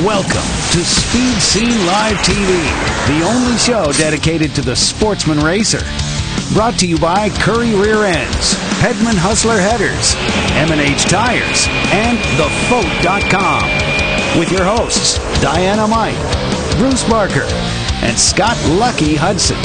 Welcome to Speed Scene Live TV, the only show dedicated to the sportsman racer. Brought to you by Curry Rear Ends, Hedman Hustler Headers, M&H Tires, and TheFoat.com. With your hosts, Diana Mike, Bruce Barker, and Scott Lucky Hudson.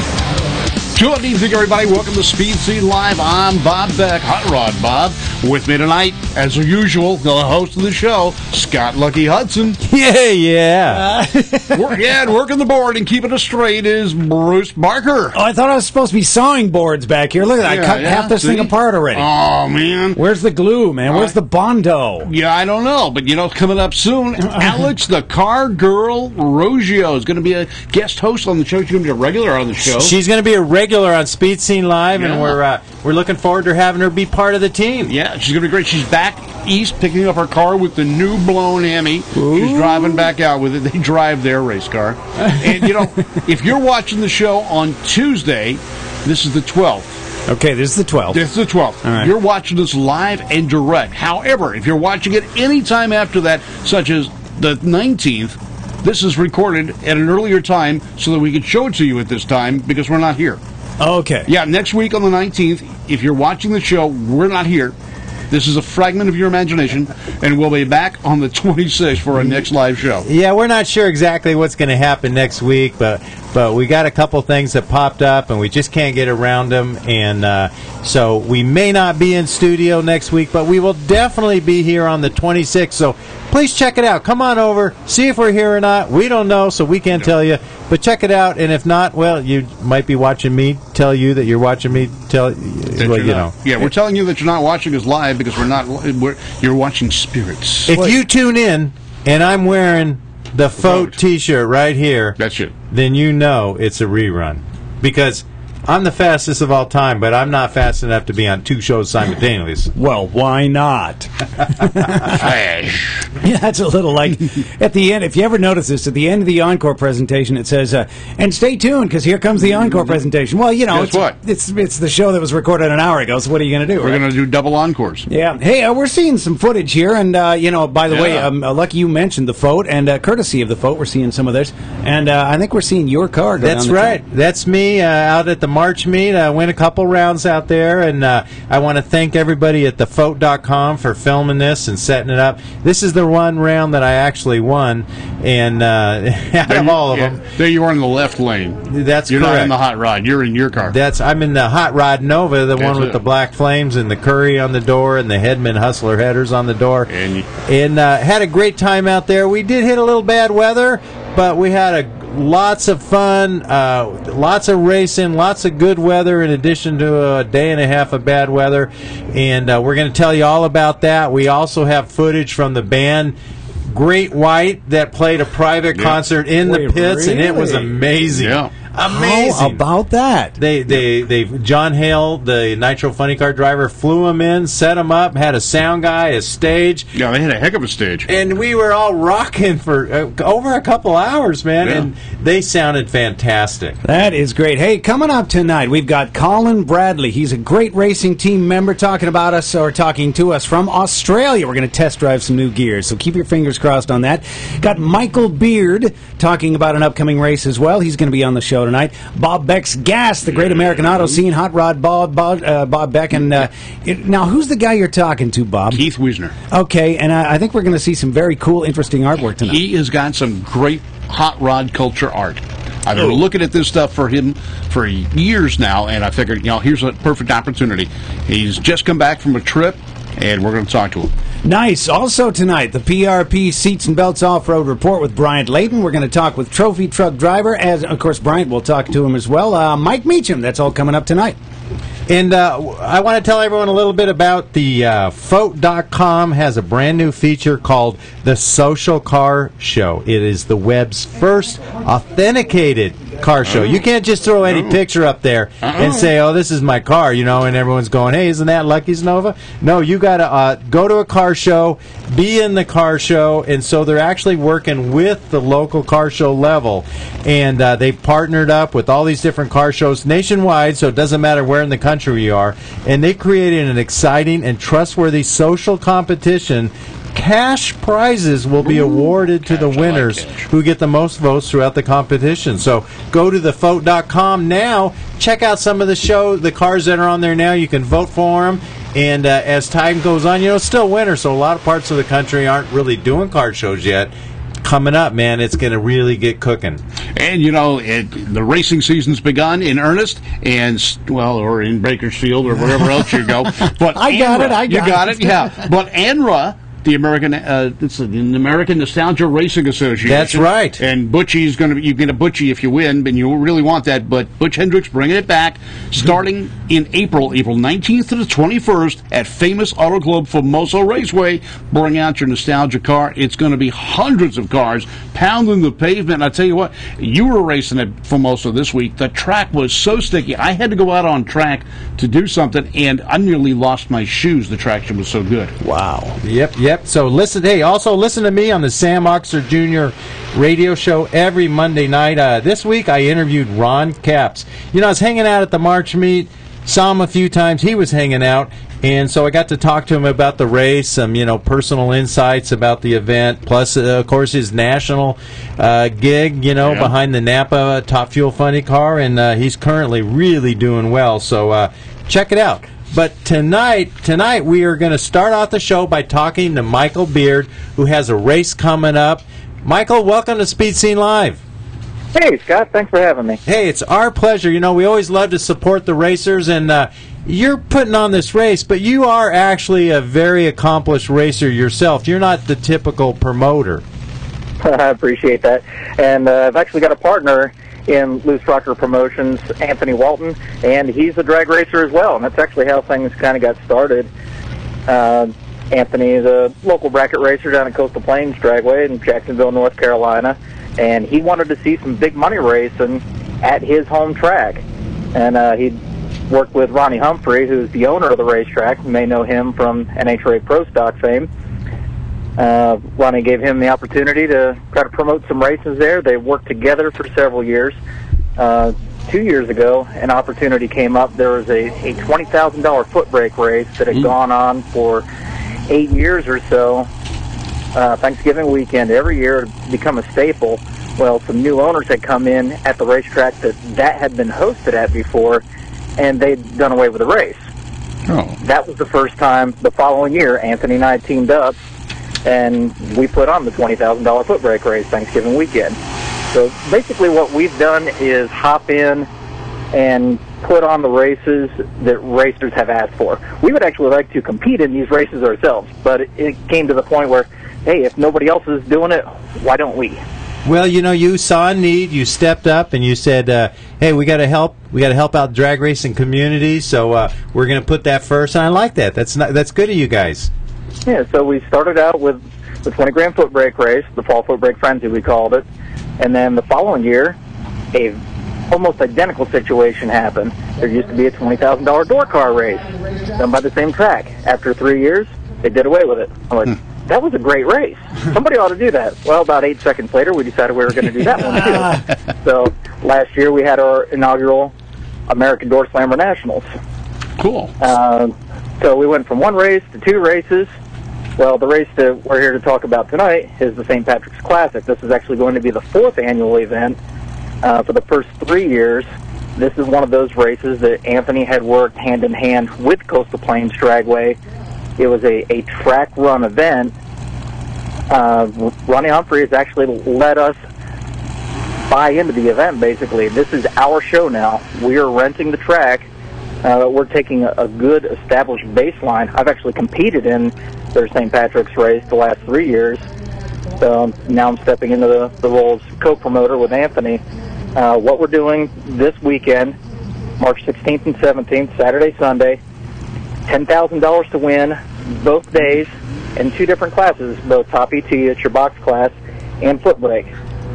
Good evening, everybody. Welcome to Speed Scene Live. I'm Bob Beck, Hot Rod Bob. With me tonight, as usual, the host of the show, Scott Lucky Hudson. Yeah. Working the board and keeping us straight is Bruce Barker. Oh, I thought I was supposed to be sawing boards back here. Look at that. I cut half this thing apart already. Oh, man. Where's the glue, man? Where's the Bondo? Yeah, I don't know. But, coming up soon, Alex, the car girl, Roggio, is going to be a guest host on the show. She's going to be a regular on the show. She's going to be a regular on Speed Scene Live, and we're looking forward to having her be part of the team. Yeah, she's going to be great. She's back east picking up her car with the new blown Hemi. Ooh. She's driving back out with it. They drive their race car. And, if you're watching the show on Tuesday, this is the 12th. Okay, this is the 12th. This is the 12th. All right. You're watching this live and direct. However, if you're watching it any time after that, such as the 19th, this is recorded at an earlier time so that we can show it to you at this time because we're not here. Okay. Yeah, next week on the 19th, if you're watching the show, we're not here. This is a fragment of your imagination, and we'll be back on the 26th for our next live show. Yeah, we're not sure exactly what's going to happen next week, but we got a couple things that popped up, and we just can't get around them, and so we may not be in studio next week, but we will definitely be here on the 26th, so please check it out. Come on over, see if we're here or not. We don't know, so we can't tell you, but check it out, and if not, well, you might be watching me tell you that you're watching me tell you know. Yeah, we're telling you that you're not watching us live because you're watching spirits. If you tune in and I'm wearing the Foat t-shirt right here, that's it. Then you know it's a rerun. Because I'm the fastest of all time, but I'm not fast enough to be on two shows simultaneously. Well, why not? Flash. Yeah, that's a little like at the end. If you ever notice this, at the end of the encore presentation, it says, "And stay tuned because here comes the encore presentation." Well, it's the show that was recorded an hour ago. So what are you going to do? We're going to do double encores. Yeah. Hey, we're seeing some footage here, and by the way, Lucky you mentioned the Foat, and courtesy of the Foat, we're seeing some of this, and I think we're seeing your car go That's down the right. track. That's me out at the March meet. I went a couple rounds out there, and I want to thank everybody at TheFoat.com for filming this and setting it up. This is the one round that I actually won, and out of all of them. There you are in the left lane. That's You're correct. not in the Hot Rod. You're in your car. I'm in the Hot Rod Nova, the one with the black flames and the Curry on the door and the Hedman Hustler headers on the door. And had a great time out there. We did hit a little bad weather, but we had lots of fun, lots of racing, lots of good weather in addition to a day and a half of bad weather. And we're going to tell you all about that. We also have footage from the band Great White that played a private concert in the pits, and it was amazing. Yeah. Amazing. How about that? They John Hale, the Nitro Funny Car driver, flew him in, set him up, had a sound guy, a stage. Yeah, they had a heck of a stage. And we were all rocking for over a couple hours, man, and they sounded fantastic. That is great. Hey, coming up tonight, we've got Colin Bradley. He's a great racing team member talking to us from Australia. We're going to test drive some new gears, so keep your fingers crossed on that. Got Michael Beard talking about an upcoming race as well. He's going to be on the show tonight. Bob Beck's Gas, the great American auto scene, Hot Rod Bob Beck. And now, who's the guy you're talking to, Bob? Keith Whisner. Okay, and I think we're going to see some very cool, interesting artwork tonight. He has got some great hot rod culture art. I've been looking at this stuff for him for years now, and I figured, here's a perfect opportunity. He's just come back from a trip, and we're going to talk to him. Nice. Also tonight, the PRP Seats and Belts Off-Road Report with Bryant Layton. We're going to talk with Trophy Truck Driver, as, of course, Bryant will talk to him as well. Mike Meeum, that's all coming up tonight. And I want to tell everyone a little bit about the Foat.com has a brand new feature called the Social Car Show. It is the web's first authenticated car show. You can't just throw any picture up there and say, "Oh, this is my car," and everyone's going, "Hey, isn't that Lucky's Nova?" No, you got to go to a car show, be in the car show, and so they're actually working with the local car show level, and they've partnered up with all these different car shows nationwide, so it doesn't matter where in the country you are, and they created an exciting and trustworthy social competition cash prizes will be awarded to the winners who get the most votes throughout the competition. So go to thevote.com now. Check out some of the cars that are on there now. You can vote for them. And as time goes on, it's still winter, so a lot of parts of the country aren't really doing car shows yet. Coming up, man, it's going to really get cooking. And, the racing season's begun in earnest, or in Bakersfield or wherever else you go. But I got it. Yeah. But ANRA, the American Nostalgia Racing Association. That's right. And Butchie's you get a Butchie if you win, and you really want that. But Butch Hendricks bringing it back, starting in April 19th to the 21st at famous Auto Club Famoso Raceway. Bring out your nostalgia car. It's going to be hundreds of cars pounding the pavement. I tell you what, you were racing at Famoso this week. The track was so sticky. I had to go out on track to do something, and I nearly lost my shoes. The traction was so good. Wow. Yep. So also listen to me on the Sam Oxer Jr. radio show every Monday night. This week I interviewed Ron Capps. I was hanging out at the March meet, saw him a few times. He was hanging out, and so I got to talk to him about the race, some personal insights about the event, plus of course his national gig, behind the Napa Top Fuel Funny car, and he's currently really doing well. So check it out. But tonight we are going to start off the show by talking to Michael Beard, who has a race coming up. Michael, welcome to Speed Scene Live. Hey, Scott. Thanks for having me. Hey, it's our pleasure. We always love to support the racers, and you're putting on this race, but you are actually a very accomplished racer yourself. You're not the typical promoter. I appreciate that. And I've actually got a partner in Loose Rocker Promotions, Anthony Walton, and he's a drag racer as well, and that's actually how things kind of got started. Anthony is a local bracket racer down at Coastal Plains Dragway in Jacksonville, North Carolina, and he wanted to see some big money racing at his home track. And he worked with Ronnie Humphrey, who's the owner of the racetrack. You may know him from NHRA Pro Stock fame. Ronnie gave him the opportunity to try to promote some races there. They worked together for several years. 2 years ago, an opportunity came up. There was a $20,000 foot brake race that had gone on for 8 years or so. Thanksgiving weekend every year to become a staple. Well, some new owners had come in at the racetrack that had been hosted at before, and they'd done away with the race. Oh. That was the first time the following year Anthony and I teamed up, and we put on the $20,000 foot brake race Thanksgiving weekend. So basically what we've done is hop in and put on the races that racers have asked for. We would actually like to compete in these races ourselves, but it came to the point where, hey, if nobody else is doing it, why don't we? Well, you saw a need, you stepped up, and you said, hey, we got to help out the drag racing community, so we're going to put that first, and I like that. That's good of you guys. Yeah, so we started out with the 20-grand foot brake race, the Fall Foot Brake Frenzy, we called it. And then the following year, a almost identical situation happened. There used to be a $20,000 door car race done by the same track. After 3 years, they did away with it. I'm like, that was a great race. Somebody ought to do that. Well, about 8 seconds later, we decided we were going to do that one, too. So last year, we had our inaugural American Door Slammer Nationals. Cool. So we went from one race to 2 races. Well, the race that we're here to talk about tonight is the St. Patrick's Classic. This is actually going to be the 4th annual event for the first 3 years. This is one of those races that Anthony had worked hand-in-hand with Coastal Plains Dragway. It was a track-run event. Ronnie Humphrey has actually let us buy into the event, basically. This is our show now. We are renting the track. We're taking a good established baseline. I've actually competed in their St. Patrick's race the last 3 years. So now I'm stepping into the role of co-promoter with Anthony. What we're doing this weekend, March 16th and 17th, Saturday, Sunday, $10,000 to win both days in 2 different classes, both top ET, it's your box class, and foot brake.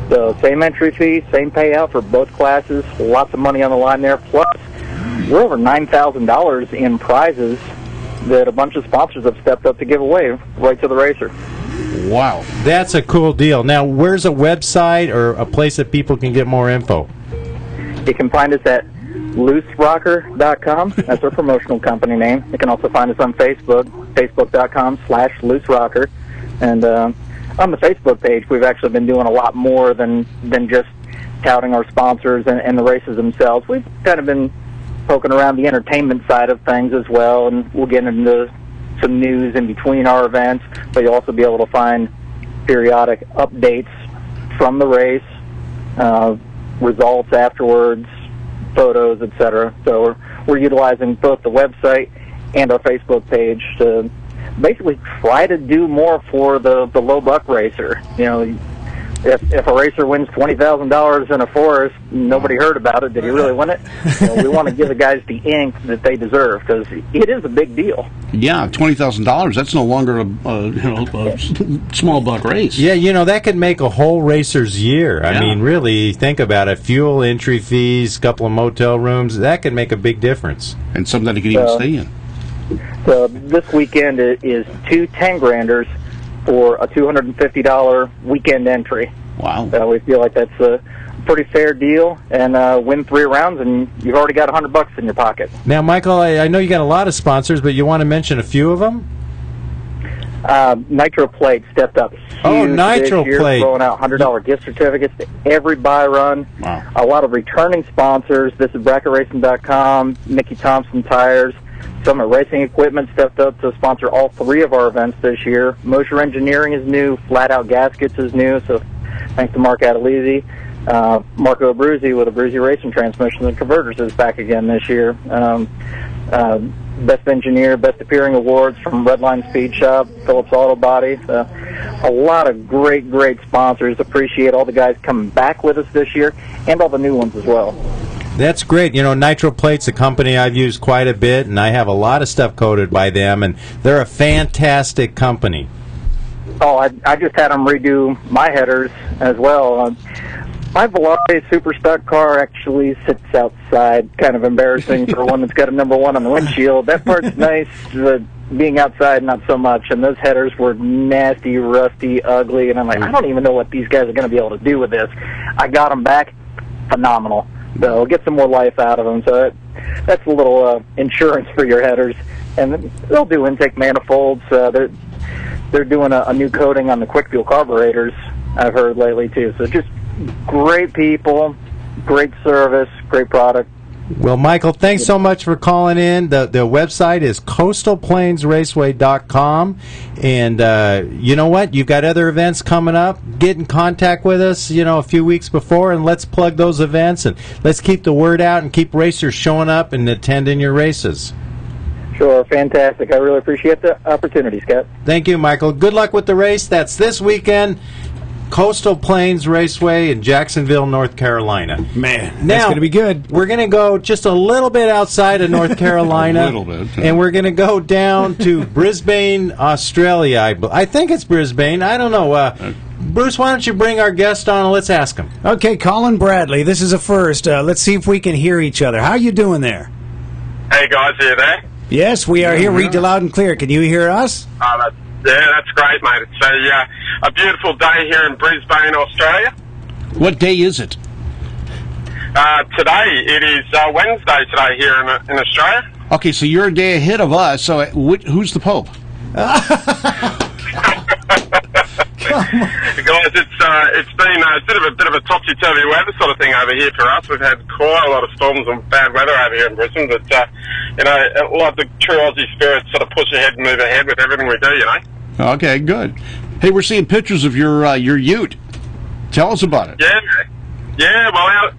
So same entry fee, same payout for both classes, lots of money on the line there, plus we're over $9,000 in prizes that a bunch of sponsors have stepped up to give away right to the racer. Wow. That's a cool deal. Now, where's a website or a place that people can get more info? You can find us at looserocker.com. That's our promotional company name. You can also find us on Facebook, facebook.com/looserocker. And on the Facebook page, we've actually been doing a lot more than just touting our sponsors and the races themselves. We've kind of been poking around the entertainment side of things as well, and we'll get into some news in between our events, but you'll also be able to find periodic updates from the race, results afterwards, photos, etc. So we're utilizing both the website and our Facebook page to basically try to do more for the low buck racer. You know, if a racer wins $20,000 in a forest, nobody heard about it. Did he really win it? You know, we want to give the guys the ink that they deserve, because it is a big deal. Yeah, $20,000. That's no longer a small buck race. Yeah, you know, that could make a whole racer's year. I mean, really, think about it. Fuel, entry fees, couple of motel rooms, that could make a big difference. And something that he can even stay in. So this weekend is 2 10-granders for a $250 weekend entry. Wow. We feel like that's a pretty fair deal, and win 3 rounds, and you've already got $100 in your pocket. Now, Michael, I know you got a lot of sponsors, but you want to mention a few of them? Nitro Plate stepped up huge Nitro this year, Plate. throwing out $100 gift certificates to every buy run. Wow. A lot of returning sponsors. This is BracketRacing.com, Mickey Thompson Tires. Summit Racing Equipment stepped up to sponsor all 3 of our events this year. Motor Engineering is new. Flat Out Gaskets is new, so thanks to Mark Adelisi. Marco Abruzzi with Abruzzi Racing Transmissions and Converters is back again this year. Best Engineer, Best Appearing Awards from Redline Speed Shop, Phillips Auto Body. A lot of great sponsors. Appreciate all the guys coming back with us this year, and all the new ones as well. That's great. You know, Nitro Plate's a company I've used quite a bit, and I have a lot of stuff coated by them, and they're a fantastic company. Oh, I just had them redo my headers as well. My Volare Super Stock car actually sits outside. Kind of embarrassing for one that's got a number 1 on the windshield. That part's nice, but being outside, not so much. And those headers were nasty, rusty, ugly, and I'm like, I don't even know what these guys are going to be able to do with this. I got them back. Phenomenal. So we'll get some more life out of them. So that's a little insurance for your headers. And they'll do intake manifolds. They're doing a new coating on the quick fuel carburetors, I've heard lately, too. So just great people, great service, great product. Well, Michael, thanks so much for calling in. The website is coastalplainsraceway.com. And you know what? You've got other events coming up. Get in contact with us, you know, a few weeks before, and let's plug those events. And let's keep the word out and keep racers showing up and attending your races. Sure, fantastic. I really appreciate the opportunity, Scott. Thank you, Michael. Good luck with the race. That's this weekend. Coastal Plains Raceway in Jacksonville, North Carolina. Man, that's going to be good. We're going to go just a little bit outside of North Carolina. A little bit. And we're going to go down to Brisbane, Australia. I think it's Brisbane. I don't know. Bruce, why don't you bring our guest on and let's ask him. Okay, Colin Bradley, this is a first. Let's see if we can hear each other. How are you doing there? Hey, guys, are you there? Yes, we are here. Read you loud and clear. Can you hear us? Yeah, that's great, mate. It's a beautiful day here in Brisbane, Australia. What day is it? Today, it is Wednesday today here in Australia. Okay, so you're a day ahead of us. So who's the Pope? Guys, it's been a bit of a topsy-turvy weather sort of thing over here for us. We've had quite a lot of storms and bad weather over here in Brisbane, but you know, like the true Aussie spirit, sort of push ahead and move ahead with everything we do, you know. Okay, good. Hey, we're seeing pictures of your Ute. Tell us about it. Yeah. Well, our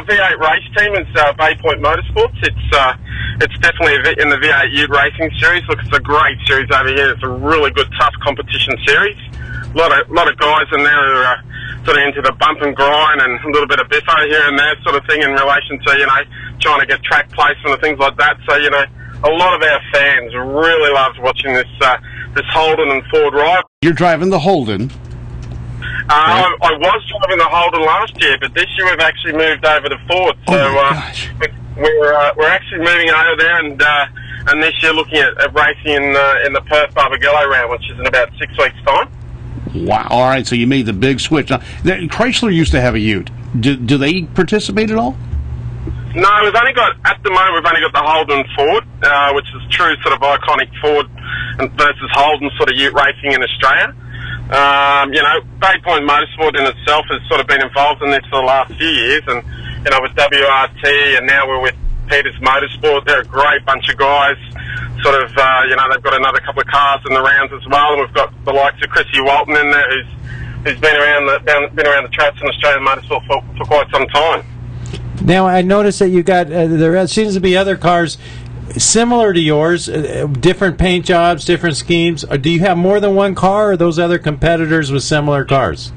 V8 race team is Bay Point Motorsports. It's definitely in the V8 Ute Racing Series. Look, it's a great series over here. It's a really good, tough competition series. A lot of guys in there who are sort of into the bump and grind and a little bit of biffo here and there sort of thing in relation to, you know, trying to get track placement and things like that. So, you know, a lot of our fans really loved watching this Holden and Ford ride. You're driving the Holden. I was driving the Holden last year, but this year we've actually moved over to Ford. So we're actually moving over there, and this year looking at racing in the Perth Barbagallo round, which is in about 6 weeks' time. Wow! All right, so you made the big switch. Now, Chrysler used to have a Ute. Do they participate at all? No, at the moment we've only got the Holden Ford, which is true sort of iconic Ford versus Holden sort of ute racing in Australia. Bay Point Motorsport in itself has sort of been involved in this for the last few years, and with WRT, and now we're with Peters Motorsport. They're a great bunch of guys. Sort of, they've got another couple of cars in the rounds as well, and we've got the likes of Chrissy Walton in there, who's been around the tracks in Australian motorsport for quite some time. Now, I noticed that you got there seems to be other cars similar to yours, different paint jobs, different schemes. Do you have more than one car, or are those other competitors with similar cars?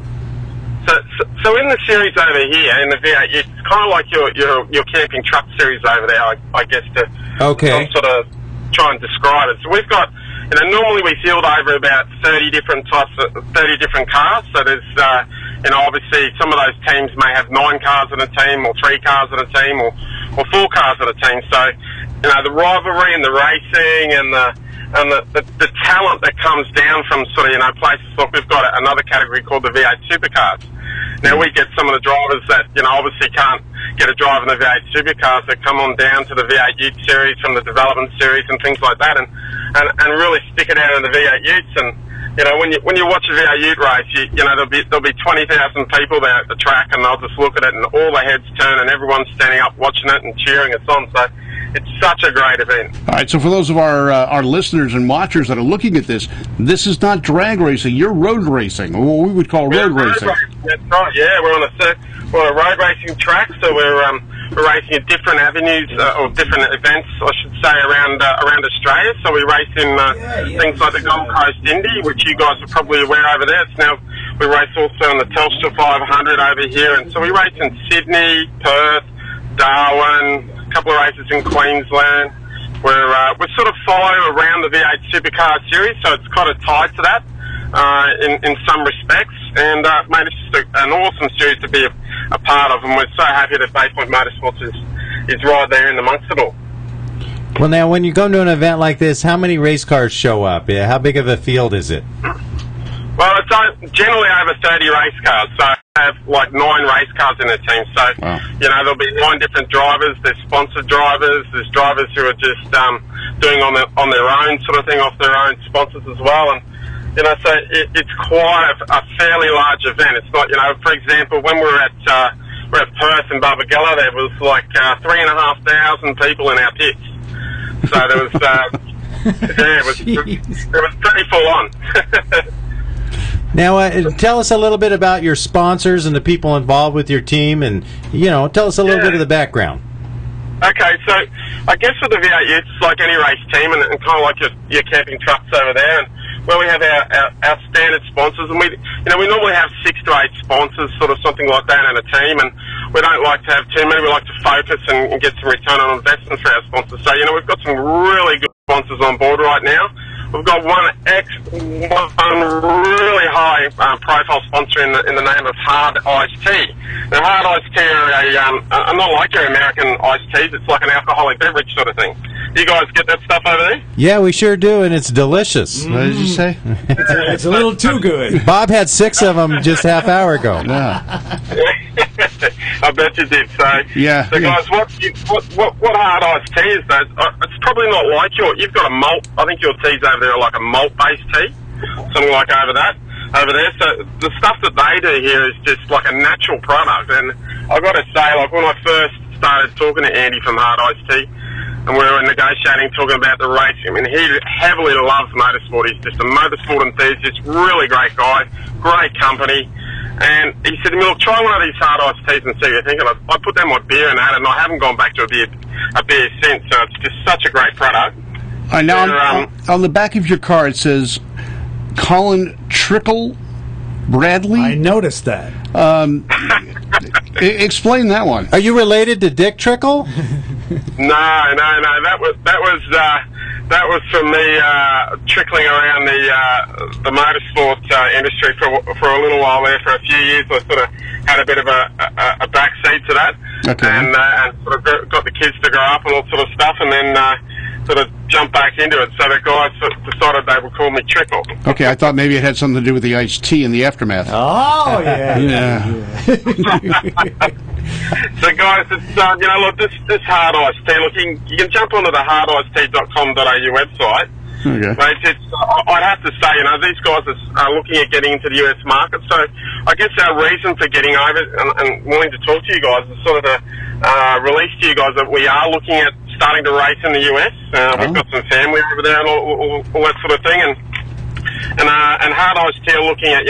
So in the series over here, in the V8, it's kind of like your camping truck series over there, I guess, to sort of try and describe it. So we've got, normally we field over about 30 different cars. So there's, obviously some of those teams may have 9 cars in a team, or 3 cars in a team, or 4 cars in a team. So, the rivalry and the racing and the talent that comes down from sort of, places like we've got another category called the V8 Supercars. Now we get some of the drivers that, obviously can't get a drive in the V8 Supercars that come on down to the V8 Ute series from the development series and things like that, and really stick it out in the V8 Utes. And when you watch a V8 Ute race, there'll be 20,000 people there at the track, and they'll just look at it, and all the heads turn, and everyone's standing up watching it and cheering us on. So it's such a great event. All right, so for those of our listeners and watchers that are looking at this is not drag racing. You're road racing, or what we would call road racing. That's right. Yeah, we're on a road racing track, so we're racing at different avenues or different events, I should say, around Australia. So we race in things like the Gold Coast Indy, which you guys are probably aware over there. It's now we race also in the Telstra 500 over here, and so we race in Sydney, Perth, Darwin, a couple of races in Queensland. We sort of follow around the V8 Supercar series, so it's kind of tied to that in some respects. And mate, it's just an awesome series to be a part of, and we're so happy that Bay Point Motorsports is right there in amongst it all. Well, now, when you go to an event like this, how many race cars show up? Yeah, how big of a field is it? Well, it's generally over 30 race cars, so I have like 9 race cars in a team. So, wow. There'll be 9 different drivers. There's sponsored drivers. There's drivers who are just doing on their own sort of thing, off their own sponsors as well. And, so it's quite a fairly large event. It's not, for example, when we're at Perth and Barbagallo, there was like 3,500 people in our pits. So there was, it was pretty full on. Now, tell us a little bit about your sponsors and the people involved with your team, and, tell us a little bit of the background. Okay, so I guess for the V8, it's like any race team, and kind of like your camping trucks over there, and where we have our standard sponsors, and we normally have 6 to 8 sponsors, sort of something like that in a team, and we don't like to have too many. We like to focus and get some return on investment for our sponsors. So, we've got some really good sponsors on board right now. We've got one really high profile sponsor in the name of Hard Iced Tea. Now, Hard Iced Tea are not like your American iced teas. It's like an alcoholic beverage sort of thing. You guys get that stuff over there? Yeah, we sure do, and it's delicious. What did you say? It's a little too good. Bob had 6 of them just half hour ago. Yeah. I bet you did. So, yeah. So guys, what Hard Iced Tea is that? It's probably not like you've got a malt. I think your teas over there are like a malt-based tea, something like over there. So the stuff that they do here is just like a natural product. And I've got to say, like when I first started talking to Andy from Hard Iced Tea, and we were negotiating, talking about the racing. I mean, he heavily loves motorsport. He's just a motorsport enthusiast, really great guy, great company. And he said to me, look, try one of these Hard Iced Teas and see what you think. And I put down my beer and that, and I haven't gone back to a beer since. So it's just such a great product. All right, now, on the back of your car, it says Colin Bradley. I noticed that. Explain that one. Are you related to Dick Trickle? No. That was from me trickling around the motorsport industry for a little while there. For a few years, I sort of had a bit of a backseat to that, okay. and sort of got the kids to grow up and all sort of stuff, and then sort of jumped back into it. So the guys decided they would call me Trickle. Okay, I thought maybe it had something to do with the iced tea in the aftermath. Oh yeah. So guys, it's look, this Hard Iced Tea. Look, you can jump onto the hardicedtea.com.au website, Okay. Mate, I'd have to say, these guys are looking at getting into the US market. So I guess our reason for getting over and wanting to talk to you guys is sort of to release to you guys that we are looking at starting to race in the US. We've got some family over there and all that sort of thing. And Hard Ice Tea are looking at,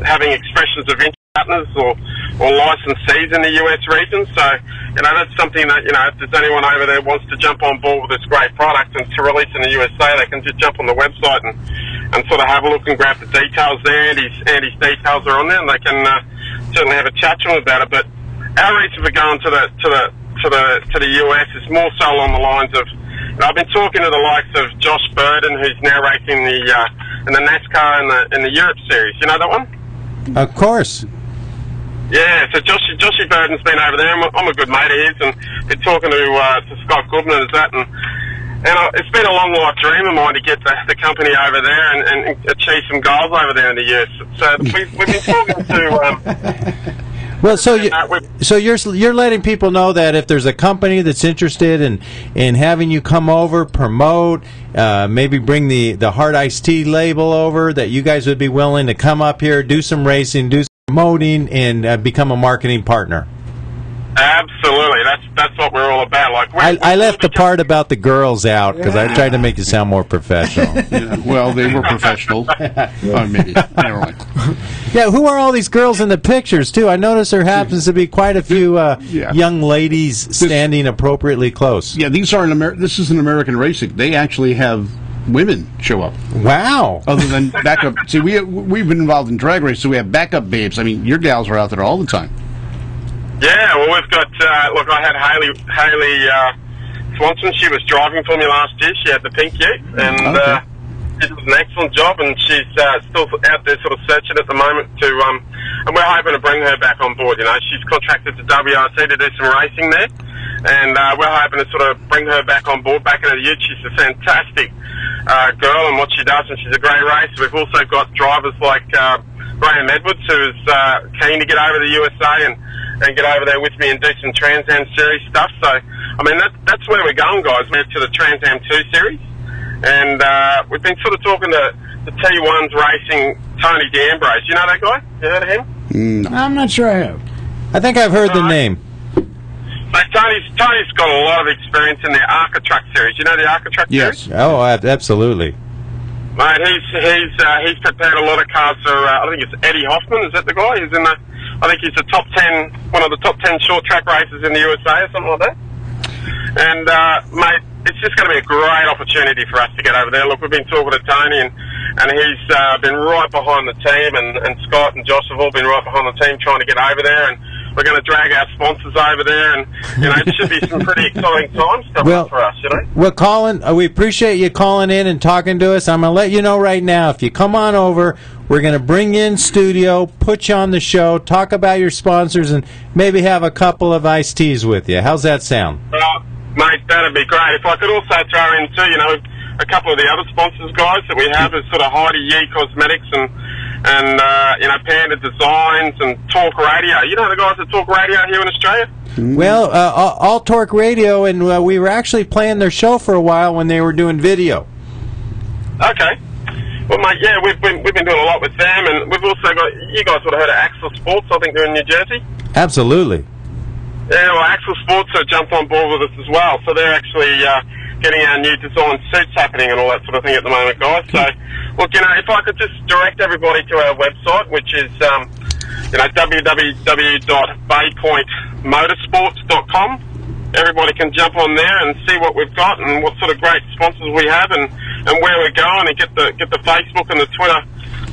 having expressions of interest partners or licensees in the US region. So, that's something that, if there's anyone over there wants to jump on board with this great product and to release in the USA, they can just jump on the website and sort of have a look and grab the details there. Andy's details are on there, and they can certainly have a chat to him about it. But our reason for going to the US is more so along the lines of, I've been talking to the likes of Josh Burden, who's now racing in the NASCAR in the Europe Series. You know that one? Of course. Yeah, so Joshy Burden's been over there. I'm a good mate of his, and been talking to Scott Goodman and that, and it's been a long life dream of mine to get the company over there and achieve some goals over there in the US. So we've been talking to. Well, so you're letting people know that if there's a company that's interested in having you come over, promote, maybe bring the Hard Iced Tea label over, that you guys would be willing to come up here, do some racing, do some promoting, and become a marketing partner. Absolutely, that's what we're all about. Like I left the part about the girls out because I tried to make it sound more professional. Yeah, well, they were professional. Maybe. Never mind. Yeah, who are all these girls in the pictures too? I notice there happens to be quite a few young ladies standing appropriately close. Yeah, these are this is an American racing. They actually have women show up. Wow. Other than backup. See, we've been involved in drag race, so we have backup babes. I mean, your gals are out there all the time. Yeah, well, we've got, look, I had Hayley Swanson. She was driving for me last year. She had the pink ute, and she did an excellent job, and she's still out there sort of searching at the moment and we're hoping to bring her back on board. She's contracted to WRC to do some racing there, and we're hoping to sort of bring her back on board, back into the ute. She's a fantastic girl in what she does, and she's a great racer. We've also got drivers like Graham Edwards, who's keen to get over to the USA and get over there with me and do some Trans Am Series stuff. So, I mean, that's where we're going, guys. We're to the Trans Am 2 Series. And we've been sort of talking to the T1's racing Tony D'Ambrose. You know that guy? You heard of him? No. I'm not sure I have. I think I've heard the name. So Tony's got a lot of experience in the Arca Truck Series. You know the Arca Truck Series? Oh, absolutely. Mate, he's prepared a lot of cars for, I think it's Eddie Hoffman. Is that the guy? He's in I think he's one of the top 10 short track racers in the USA or something like that. And, mate, it's just going to be a great opportunity for us to get over there. Look, we've been talking to Tony, and he's been right behind the team, and Scott and Josh have all been right behind the team trying to get over there, and we're going to drag our sponsors over there, and, it should be some pretty exciting times coming up for us, Well, Colin, we appreciate you calling in and talking to us. I'm going to let you know right now, if you come on over, we're going to bring you in studio, put you on the show, talk about your sponsors, and maybe have a couple of iced teas with you. How's that sound? Mate, that'd be great. If I could also throw in, too, a couple of the other sponsors, guys, that we have is sort of Heidi Yee Cosmetics and Panda Designs and Talk Radio. You know the guys that Talk Radio here in Australia? Well, all Torque Radio, and we were actually playing their show for a while when they were doing video. Okay. Well, mate, yeah, we've been doing a lot with them, and we've also got, you guys would have heard of Axel Sports, I think they're in New Jersey. Absolutely. Yeah, well, Axel Sports have jumped on board with us as well, so they're actually getting our new design suits happening and all that sort of thing at the moment, guys. So, look, if I could just direct everybody to our website, which is, www.baypointmotorsports.com. Everybody can jump on there and see what we've got and what sort of great sponsors we have and where we're going, and get the Facebook and the Twitter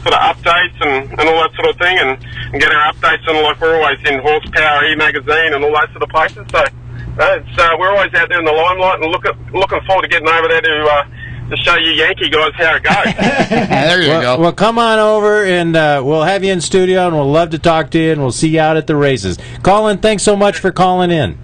sort of updates and all that sort of thing, and get our updates on, like, we're always in Horsepower E-Magazine and all those sort of places. So we're always out there in the limelight, and looking forward to getting over there to show you Yankee guys how it goes. There you go. Well, come on over, and we'll have you in studio, and we'll love to talk to you, and we'll see you out at the races. Colin, thanks so much for calling in.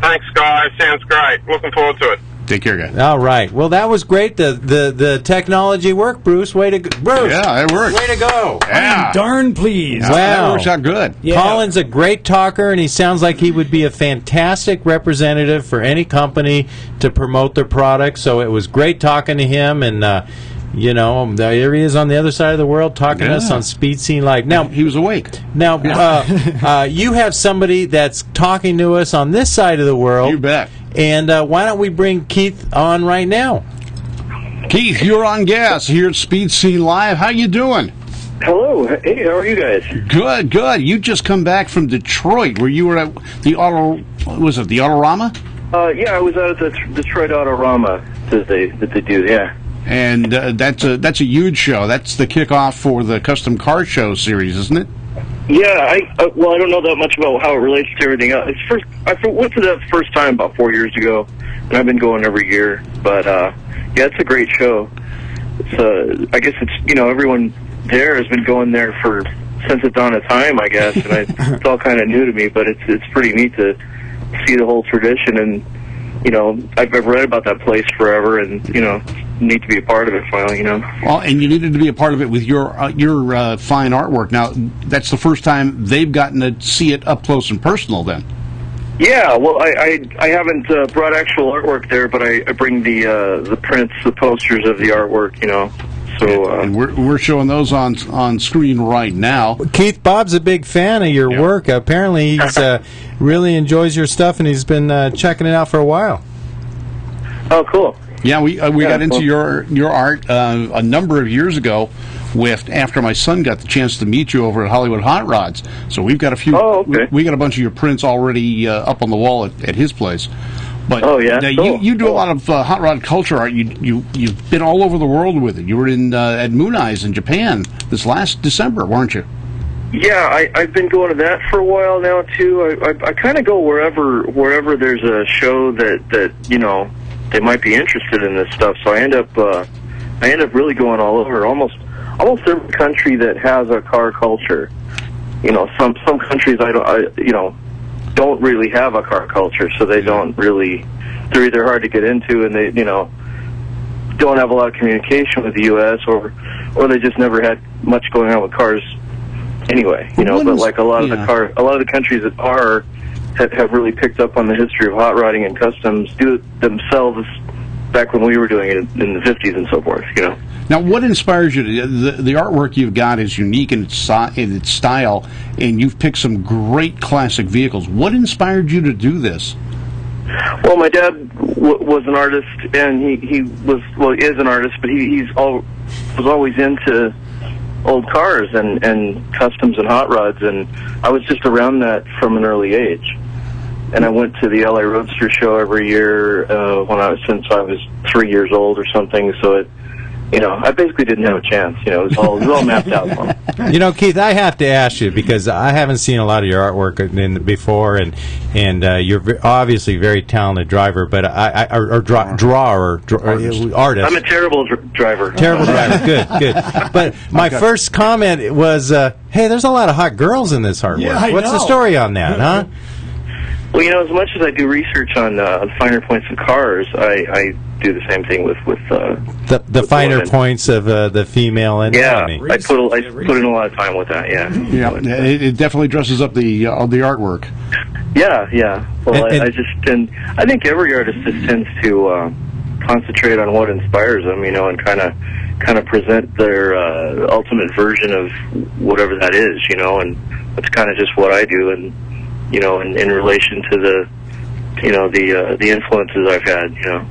Thanks, guys. Sounds great. Looking forward to it. Take care, guys. All right. Well, that was great. The technology worked, Bruce. Way to go. Bruce. Yeah, it worked. Way to go. Yeah. I'm darn pleased. Yeah, that works out good. Yeah. Colin's a great talker, and he sounds like he would be a fantastic representative for any company to promote their product. So it was great talking to him, and there he is on the other side of the world talking to us on Speed Scene Live. Now he was awake. Now you have somebody that's talking to us on this side of the world. You bet. And why don't we bring Keith on right now? Keith, you're on gas here at Speed Scene Live. How you doing? Hello. Hey, how are you guys? Good, good. You just come back from Detroit, where you were at the Autorama? Yeah, I was out at the Detroit Autorama that they do. Yeah. And that's a huge show. That's the kickoff for the Custom Car Show series, isn't it? Yeah, I don't know that much about how it relates to everything else. I went to that first time about 4 years ago, and I've been going every year. But yeah, it's a great show. It's I guess it's everyone there has been going there since the dawn of time, I guess, and it's all kind of new to me. But it's pretty neat to see the whole tradition, and I've read about that place forever, and need to be a part of it finally. Well, and you needed to be a part of it with your fine artwork. Now, that's the first time they've gotten to see it up close and personal. Then. Yeah, well, I haven't brought actual artwork there, but I bring the prints, the posters of the artwork. So and we're showing those on screen right now. Keith, Bob's a big fan of your work. Apparently, he's really enjoys your stuff, and he's been checking it out for a while. Oh, cool. Yeah, we got into your art a number of years ago. After my son got the chance to meet you over at Hollywood Hot Rods, so we've got a few. Oh, okay. We got a bunch of your prints already up on the wall at his place. But cool. you do a lot of hot rod culture art. You've been all over the world with it. You were at Moon Eyes in Japan this last December, weren't you? Yeah, I've been going to that for a while now too. I kind of go wherever there's a show that they might be interested in this stuff. So I end up really going all over, almost every country that has a car culture. Some countries don't really have a car culture, so they don't really. They're either hard to get into, and they don't have a lot of communication with the U.S. or they just never had much going on with cars anyway. But like a lot of the countries that have really picked up on the history of hot rodding and customs do it themselves back when we were doing it in the 50s and so forth. Now, what inspires you? The artwork you've got is unique in its style, and you've picked some great classic vehicles. What inspired you to do this? Well, my dad was an artist, and he is an artist, but he was always into old cars and customs and hot rods, and I was just around that from an early age. And I went to the LA Roadster show every year since I was 3 years old or something. So I basically didn't have a chance. It was all mapped out for me. Keith, I have to ask you because I haven't seen a lot of your artwork before, and you're obviously a very talented driver, but drawer, artist. I'm a terrible driver. Terrible driver. Good. But my first comment was, hey, there's a lot of hot girls in this artwork. Yeah, What's the story on that, huh? Well, as much as I do research on finer points of cars, I do the same thing with the finer women. Points of the female anatomy. Yeah, I put in a lot of time with that. Yeah, it definitely dresses up the artwork. Yeah. Well, I think every artist just tends to concentrate on what inspires them, and kind of present their ultimate version of whatever that is, and that's kind of just what I do, and in relation to the influences I've had, All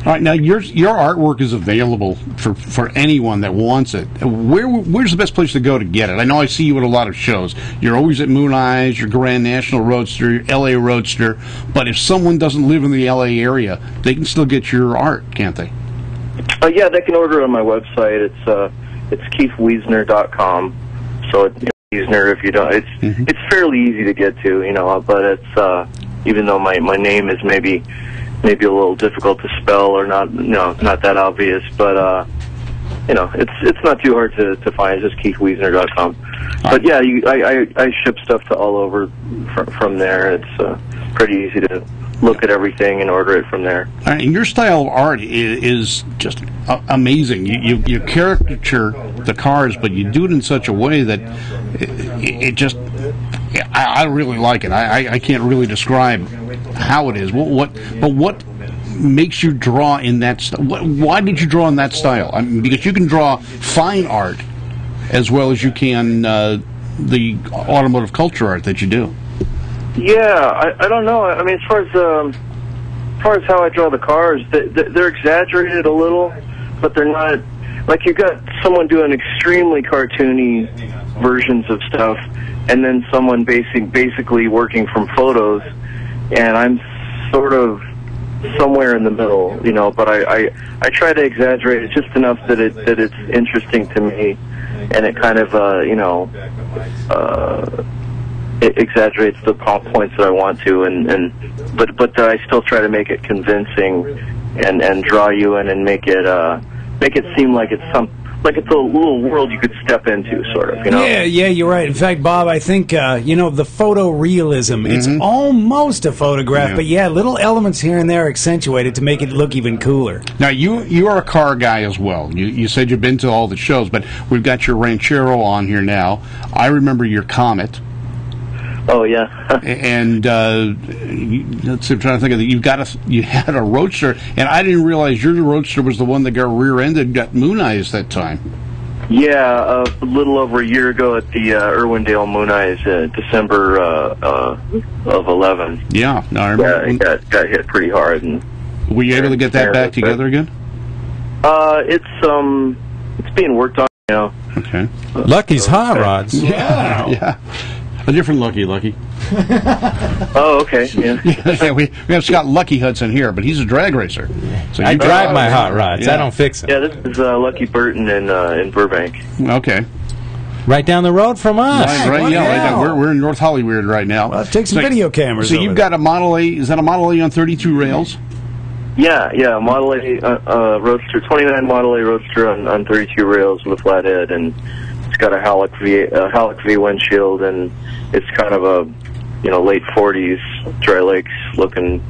right, now your artwork is available for anyone that wants it. Where's the best place to go to get it? I know I see you at a lot of shows. You're always at Moon Eyes, your Grand National Roadster, your LA Roadster. But if someone doesn't live in the LA area, they can still get your art, can't they? Yeah, they can order it on my website. It's keithwhisner.com. So Whisner, if you don't, it's fairly easy to get to, but it's even though my name is maybe a little difficult to spell or not that obvious, but it's not too hard to find. It's just keithwhisner.com. But yeah, I ship stuff to all over from there. It's pretty easy to look at everything and order it from there. And your style of art is just amazing. You caricature the cars, but you do it in such a way that it just... I really like it. I can't really describe how it is. What makes you draw in that style? Why did you draw in that style? I mean, because you can draw fine art as well as you can the automotive culture art that you do. Yeah, I don't know. I mean, as far as how I draw the cars, they're exaggerated a little, but they're not. Like, you got someone doing extremely cartoony versions of stuff, and then someone basically working from photos, and I'm sort of somewhere in the middle, you know. But I try to exaggerate it just enough that it's interesting to me, and it kind of it exaggerates the pop points that I want to, but I still try to make it convincing and draw you in and make it seem like it's a little world you could step into, sort of, you know? Yeah, you're right. In fact, Bob, I think, the photorealism, it's almost a photograph, but little elements here and there accentuated to make it look even cooler. Now, you are a car guy as well. You said you've been to all the shows, but we've got your Ranchero on here now. I remember your Comet. Oh, yeah. And let's see, I'm trying to think of it. You had a Roadster, and I didn't realize your Roadster was the one that got rear-ended, got Moon Eyes that time. Yeah, a little over a year ago at the Irwindale Moon Eyes, December of 11. Yeah, no, I remember. Yeah, it got hit pretty hard. And were you able to get that back together again? It's being worked on now. Okay. Lucky's hot rods. Yeah. A different Lucky. Oh, okay. Yeah. we have Scott Lucky Hudson here, but he's a drag racer. So I drive my hot rods. Yeah. I don't fix them. Yeah, this is Lucky Burton in Burbank. Okay. Right down the road from us. Right down. We're in North Hollywood right now. Well, take some video cameras. So you've got a Model A. Is that a Model A on 32 rails? Yeah, Model A Roadster, 29 Model A Roadster on 32 rails with a flat head, and it's got a Halleck V windshield, and it's kind of a late 40s Dry Lakes looking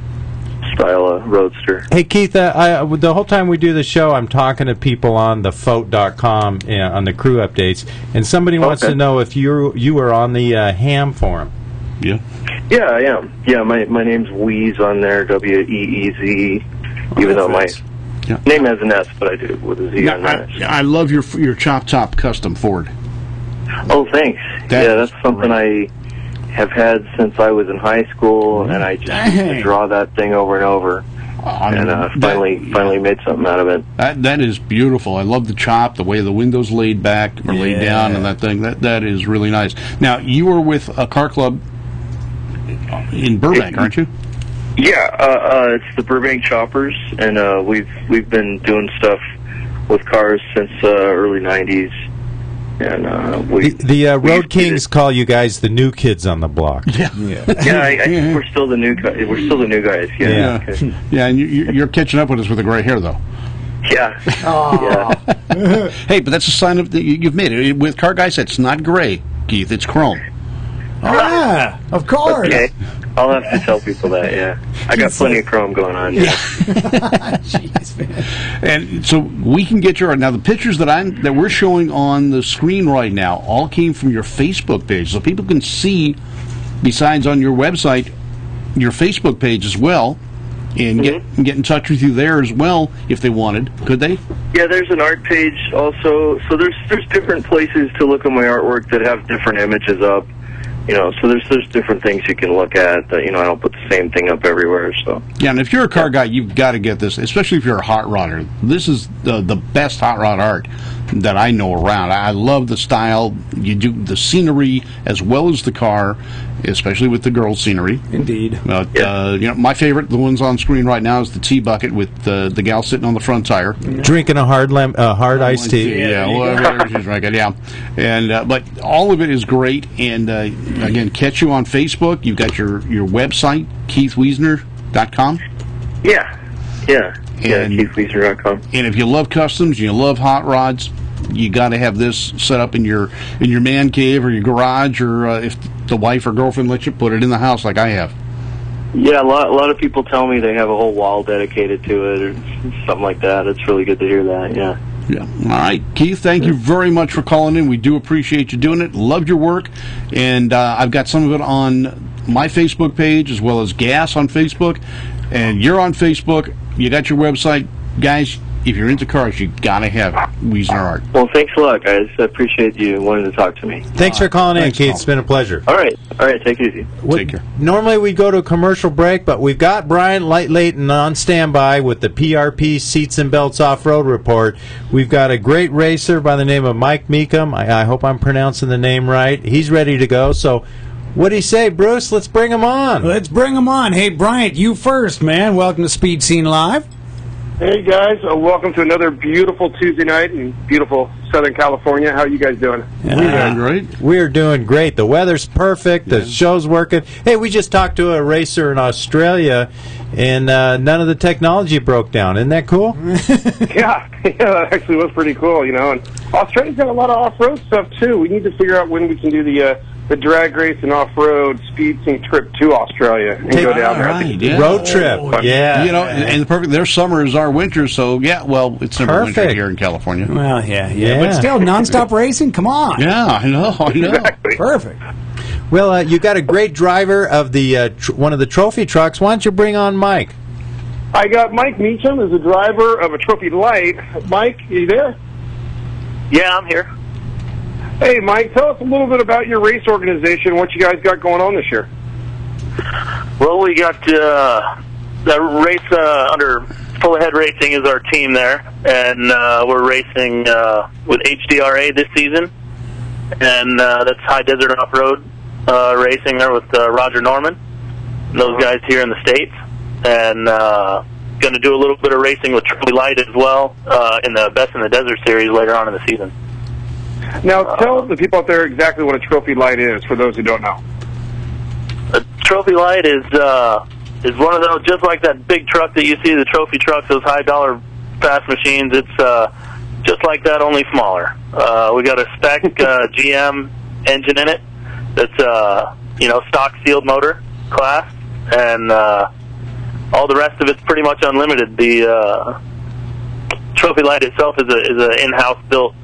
style of Roadster. Hey, Keith, the whole time we do the show, I'm talking to people on the Fote.com on the crew updates, and somebody wants to know if you were on the ham forum. Yeah. Yeah, I am. Yeah, my name's Weez on there, Weez, even though my name has an S, but I do with a Z on there. I love your Chop Top Custom Ford. Oh, thanks. That's something I have had since I was in high school, and I just used to draw that thing over and over, and finally made something out of it. That is beautiful. I love the chop, the way the window's laid back or laid down, and that thing. That is really nice. Now, you were with a car club in Burbank, aren't you? Yeah, it's the Burbank Choppers, and we've been doing stuff with cars since early '90s. And the Road Kings call you guys the new kids on the block. Yeah, I think we're still the new guys. We're still the new guys. Yeah. Yeah, and you're catching up with us with the gray hair, though. Yeah. Yeah. Hey, but that's a sign of you've made it. With Car Guys, it's not gray, Keith. It's chrome. Yeah, of course. Okay. I'll have to tell people that, yeah. I got plenty of chrome going on. Yeah. Jeez, man. And so we can get now the pictures that we're showing on the screen right now all came from your Facebook page. So people can see, besides on your website, your Facebook page as well, and get in touch with you there as well if they wanted. Could they? Yeah, there's an art page also. So there's different places to look at my artwork that have different images up. So there's different things you can look at. I don't put the same thing up everywhere. So yeah, and if you're a car guy, you've got to get this, especially if you're a hot rodder. This is the best hot rod art that I know around. I love the style. You do the scenery as well as the car, especially with the girl scenery. Indeed. My favorite, the ones on screen right now, is the tea bucket with the gal sitting on the front tire, drinking a hard iced tea. Yeah, whatever she's drinking. Yeah, and but all of it is great. And again, catch you on Facebook. You've got your website, KeithWhisner.com. Yeah, KeithWhisner.com. And if you love customs, you love hot rods, you got to have this set up in your man cave or your garage, or if the wife or girlfriend lets you, put it in the house like I have. Yeah, a lot of people tell me they have a whole wall dedicated to it or something like that. It's really good to hear that, yeah. Yeah. All right, Keith, thank you very much for calling in. We do appreciate you doing it. Love your work. And I've got some of it on my Facebook page as well as Gas on Facebook. And you're on Facebook. You got your website. Guys, if you're into cars, you got to have Whisner Art. Well, thanks a lot, guys. I appreciate you wanting to talk to me. Thanks for calling in, Keith. It's been a pleasure. All right, take it easy. Take care. Normally we go to a commercial break, but we've got Brian Layton on standby with the PRP Seats and Belts Off-Road Report. We've got a great racer by the name of Mike Meeum. I hope I'm pronouncing the name right. He's ready to go, so what do you say, Bruce? Let's bring him on. Let's bring him on. Hey, Bryant, you first, man. Welcome to Speed Scene Live. Hey guys, welcome to another beautiful Tuesday night in beautiful Southern California. How are you guys doing? We're doing great. We're doing great. The weather's perfect. The show's working. Hey, we just talked to a racer in Australia, and none of the technology broke down. Isn't that cool? Yeah, that actually was pretty cool, you know. And Australia's got a lot of off-road stuff, too. We need to figure out when we can do the drag race and off-road speed sync trip to Australia and go down there. Right, yeah. Road trip. Yeah. You know, and their summer is our winter, so yeah, well, it's never winter here in California. Well, yeah. But still, nonstop racing? Come on. Yeah, I know. Exactly. Perfect. Well, you got a great driver of the one of the trophy trucks. Why don't you bring on Mike? I got Mike Meeum as the driver of a Trophy Light. Mike, are you there? Yeah, I'm here. Hey, Mike, tell us a little bit about your race organization, what you guys got going on this year. Well, we got the race under Full Ahead Racing is our team there, and we're racing with HDRA this season, and that's High Desert Off-Road racing there with Roger Norman, and those guys here in the States, and going to do a little bit of racing with Trophy Light as well in the Best in the Desert series later on in the season. Now, tell the people out there exactly what a Trophy Light is, for those who don't know. A Trophy Light is one of those, just like that big truck that you see, the trophy trucks, those high-dollar fast machines. It's just like that, only smaller. We got a spec GM engine in it that's stock sealed motor class, and all the rest of it's pretty much unlimited. The Trophy Light itself is an in-house built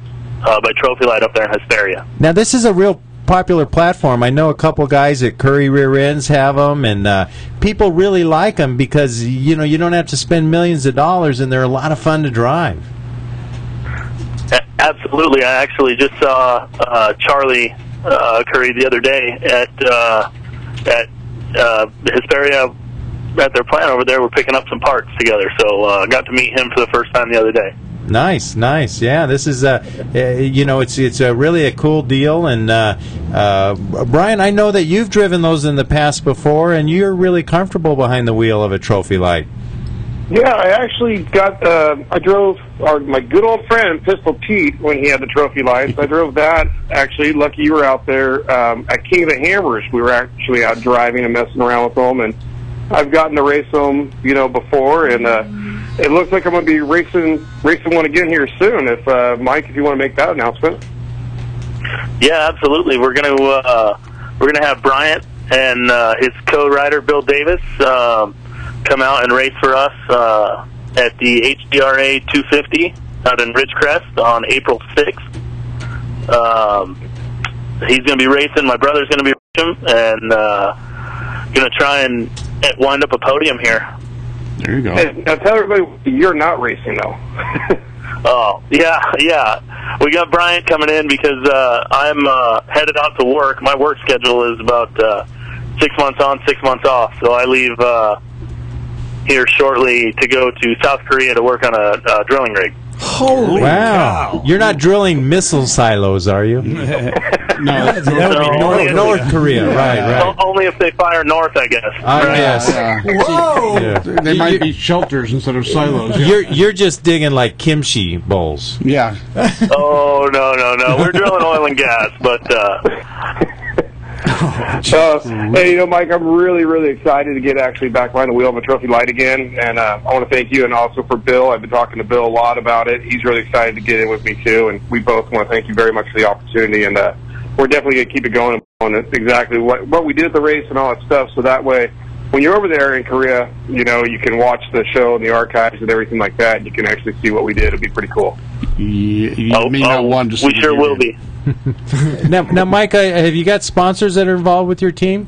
by Trophy Light up there in Hesperia. Now, this is a real popular platform. I know a couple guys at Curry Rear Ends have them, and people really like them because you don't have to spend millions of dollars, and they're a lot of fun to drive. Absolutely. I actually just saw Charlie Curry the other day at Hesperia at their plant over there. We're picking up some parts together, so I got to meet him for the first time the other day. Nice. Yeah, this is it's really a cool deal. And Brian, I know that you've driven those in the past before, and you're really comfortable behind the wheel of a Trophy Light. Yeah, I actually got. I drove my good old friend Pistol Pete when he had the Trophy Lights. I drove that. Actually, lucky you were out there at King of the Hammers. We were actually out driving and messing around with them, and I've gotten to race them, before, and it looks like I'm going to be racing one again here soon. If Mike, if you want to make that announcement. Yeah, absolutely. We're gonna have Bryant and his co-rider Bill Davis come out and race for us at the HDRA 250 out in Ridgecrest on April 6th. He's going to be racing. My brother's going to be racing, and going to try and wind up a podium here. There you go. Hey, now tell everybody you're not racing, though. Oh, yeah. We got Bryant coming in because I'm headed out to work. My work schedule is about 6 months on, 6 months off. So I leave here shortly to go to South Korea to work on a drilling rig. Holy cow. You're not drilling missile silos, are you? No, that would be North Korea. Right. Only if they fire north, I guess. Yes. Whoa! Yeah. They might be shelters instead of silos. You're just digging like kimchi bowls. Yeah. Oh, no. We're drilling oil and gas, but... Hey, Mike, I'm really, really excited to get actually back behind the wheel of a Trophy Light again, and I want to thank you and also for Bill. I've been talking to Bill a lot about it. He's really excited to get in with me, too, and we both want to thank you very much for the opportunity, and we're definitely going to keep it going on exactly what we did at the race and all that stuff, so that way when you're over there in Korea, you can watch the show and the archives and everything like that. And you can actually see what we did. It'd be pretty cool. You may not want to see we sure will be. Now, Mike, have you got sponsors that are involved with your team?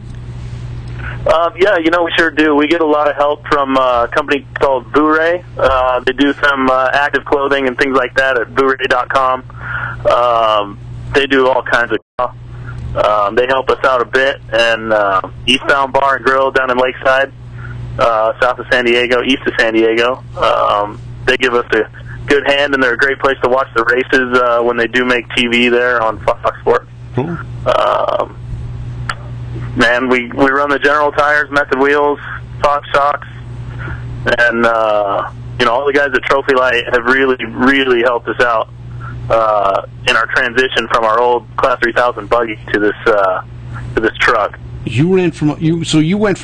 Yeah, we sure do. We get a lot of help from a company called Bure. They do some active clothing and things like that at Bure.com. They do all kinds of stuff. They help us out a bit. And Eastbound Bar and Grill down in Lakeside, south of San Diego, east of San Diego. They give us a good hand, and they're a great place to watch the races when they do make TV there on Fox Sports. Cool. Man, we run the General Tires, Method Wheels, Fox Shocks, and all the guys at Trophy Light have really, really helped us out in our transition from our old Class 3000 buggy to this truck. You went from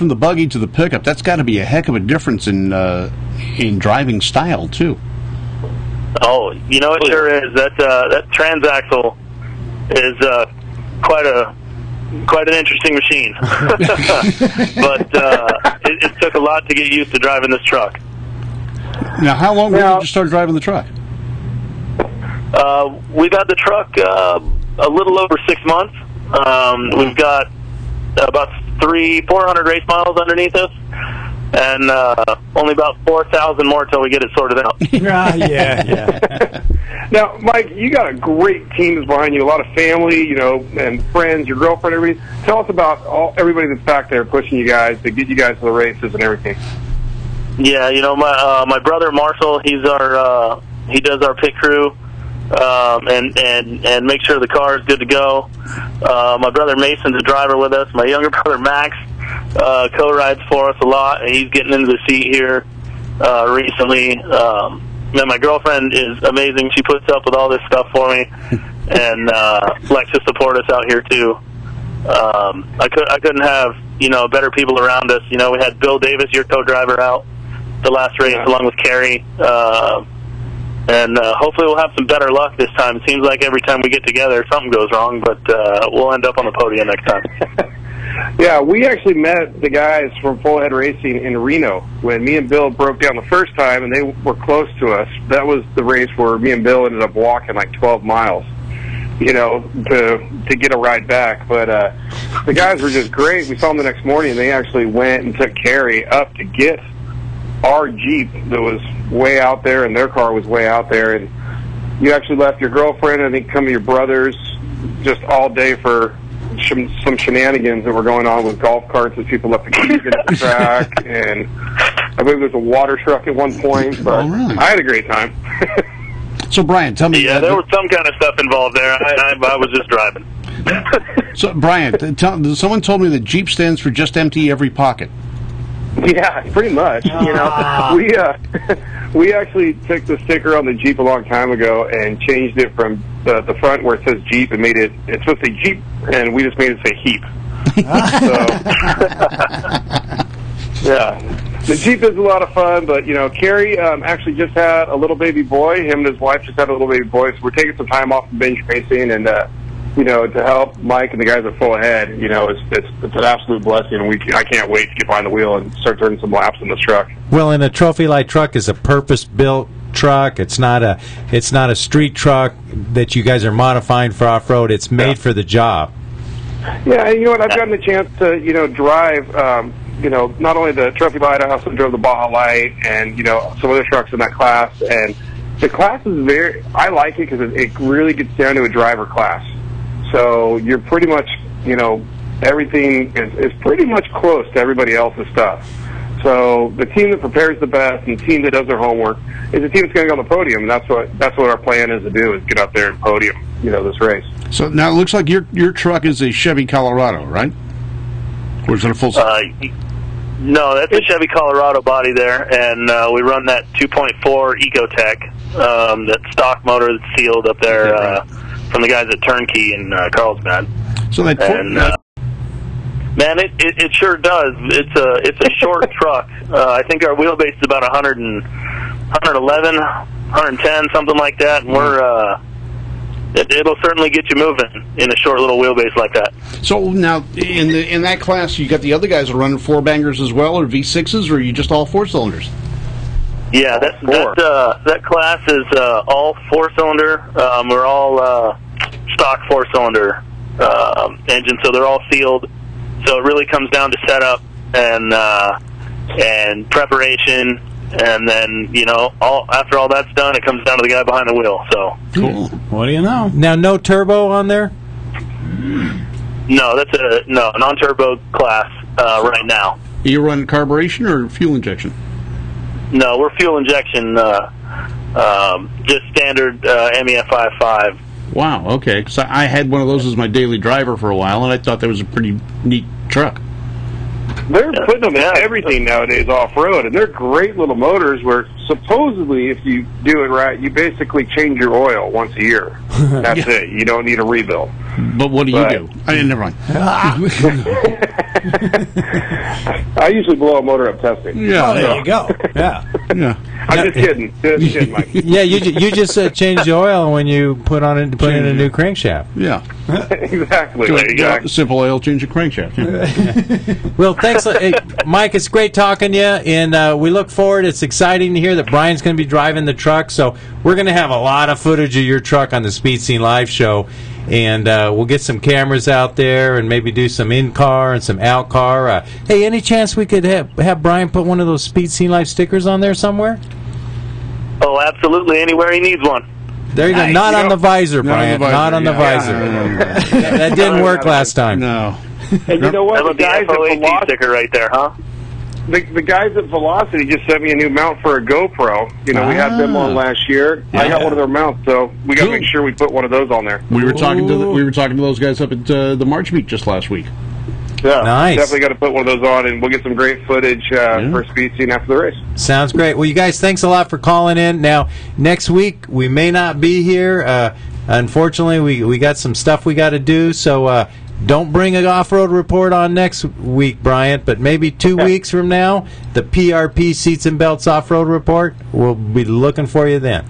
the buggy to the pickup. That's got to be a heck of a difference in driving style too. Oh, it sure is. That transaxle is quite an interesting machine. But it took a lot to get used to driving this truck. Now, how long did you start driving the truck? We've had the truck a little over 6 months. We've got about 400 race miles underneath us, and only about 4,000 more till we get it sorted out. Yeah. Now, Mike, you got a great team behind you, a lot of family, and friends, your girlfriend, everybody. Tell us about everybody that's back there pushing you guys to get you guys to the races and everything. Yeah, my brother Marshall, he does our pit crew, and make sure the car is good to go. My brother Mason's a driver with us. My younger brother Max co-rides for us a lot, and he's getting into the seat here recently. Man, my girlfriend is amazing. She puts up with all this stuff for me, and likes to support us out here too. I couldn't have better people around us. We had Bill Davis, your co-driver, out the last race along with Kerry, and hopefully we'll have some better luck this time. It seems like every time we get together, something goes wrong, but we'll end up on the podium next time. Yeah, we actually met the guys from Full Head Racing in Reno when me and Bill broke down the first time, and they were close to us. That was the race where me and Bill ended up walking like 12 miles, to get a ride back. But the guys were just great. We saw them the next morning, and they actually went and took Carrie up to get our Jeep that was way out there, and their car was way out there. And you actually left your girlfriend, and I think some of your brothers, just all day for some shenanigans that were going on with golf carts as people left the keys at the track, and I believe there was a water truck at one point, but really? I had a great time. So, Brian, tell me... Yeah, there was some kind of stuff involved there. I was just driving. So, Brian, someone told me that Jeep stands for just empty every pocket. Yeah, pretty much. We actually took the sticker on the Jeep a long time ago and changed it from the front where it says Jeep and made it's supposed to say Jeep, and we just made it say Heap. Yeah. The Jeep is a lot of fun, but, Kerry actually just had a little baby boy. Him and his wife just had a little baby boy, so we're taking some time off from binge racing, and, to help Mike and the guys at Full Head, it's an absolute blessing, and I can't wait to get behind the wheel and start turning some laps in this truck. Well, and a Trophy Light truck is a purpose-built truck. It's not a street truck that you guys are modifying for off-road. It's made for the job. Yeah, and I've gotten the chance to, drive, not only the Trophy Light, I also drove the Baja Light and, some other trucks in that class. And the class is I like it because it really gets down to a driver class. So you're pretty much, everything is pretty much close to everybody else's stuff. So the team that prepares the best and the team that does their homework is the team that's going to go on the podium, and that's what our plan is to do, is get out there and podium, this race. So now it looks like your truck is a Chevy Colorado, right? Or is it a full size? No, that's a Chevy Colorado body there, and we run that 2.4 Ecotech, that stock motor that's sealed up there from the guys at Turnkey in Carlsbad. So that man, it sure does. It's a short truck. I think our wheelbase is about 111, 110, something like that. And it'll certainly get you moving in a short little wheelbase like that. So now, in that class, you got the other guys that are running 4-bangers as well, or V6s, or are you just all 4-cylinders? Yeah, that class is all 4-cylinder. We're all stock 4-cylinder engines, so they're all sealed. So it really comes down to setup and preparation, and then after all that's done, it comes down to the guy behind the wheel. So cool. What do you know? Now, no turbo on there? No, that's a non-turbo class right now. Are you running carburation or fuel injection? No, we're fuel injection, just standard MEF 5.5. Wow, okay. Because I had one of those as my daily driver for a while, and I thought that was a pretty neat truck. They're putting them in everything nowadays off-road, and they're great little motors where supposedly if you do it right, you basically change your oil once a year. That's it. You don't need a rebuild. But what do you do? Never mind. I usually blow a motor up testing. Yeah, there you go. Yeah. I'm just kidding. Just kidding, Mike. Yeah, you just change the oil when you put in a new crankshaft. Yeah. Exactly. Simple oil change a crankshaft. Yeah. Well, thanks, Mike. It's great talking to you, and we look forward. It's exciting to hear that Brian's going to be driving the truck, so we're going to have a lot of footage of your truck on the Speed Scene Live show, and we'll get some cameras out there and maybe do some in-car and some out-car. Hey, any chance we could have Brian put one of those Speed Scene Live stickers on there somewhere? Oh, absolutely. Anywhere he needs one. There you go. Not on the visor, Brian. Not on the visor. That didn't work last time. No. And you know what? The guys at Velocity sticker right there, huh? The guys at Velocity just sent me a new mount for a GoPro. We had them on last year. Yeah. I got one of their mounts, so we got to make sure we put one of those on there. We were talking to those guys up at the March meet just last week. Yeah, nice. Definitely got to put one of those on, and we'll get some great footage for Speed Scene after the race. Sounds great. Well, you guys, thanks a lot for calling in. Now, next week, we may not be here. Unfortunately, we got some stuff we got to do, so don't bring an off-road report on next week, Bryant, but maybe 2 weeks from now, the PRP Seats and Belts off-road report, we'll be looking for you then.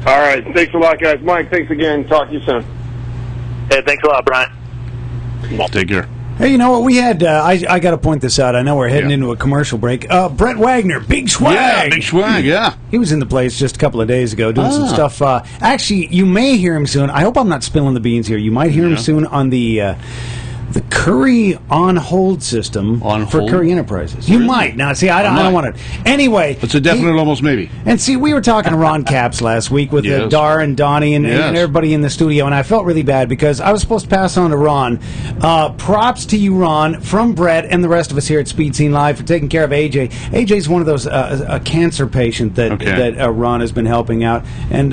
All right. Thanks a lot, guys. Mike, thanks again. Talk to you soon. Hey, thanks a lot, Bryant. Take care. Hey, you know what? We had, I got to point this out. I know we're heading into a commercial break. Brett Wagner, Big Swag. Yeah, Big Swag, yeah. He was in the place just a couple of days ago doing some stuff. Actually, you may hear him soon. I hope I'm not spilling the beans here. You might hear him soon on the Curry on-hold system for Curry Enterprises. You might. Now, see, I don't want to. Anyway. It's a definite almost maybe. And see, we were talking to Ron Capps last week with Dar and Donnie and everybody in the studio, and I felt really bad because I was supposed to pass on to Ron. Props to you, Ron, from Brett and the rest of us here at Speed Scene Live for taking care of AJ. AJ's one of those, a cancer patient that Ron has been helping out. And,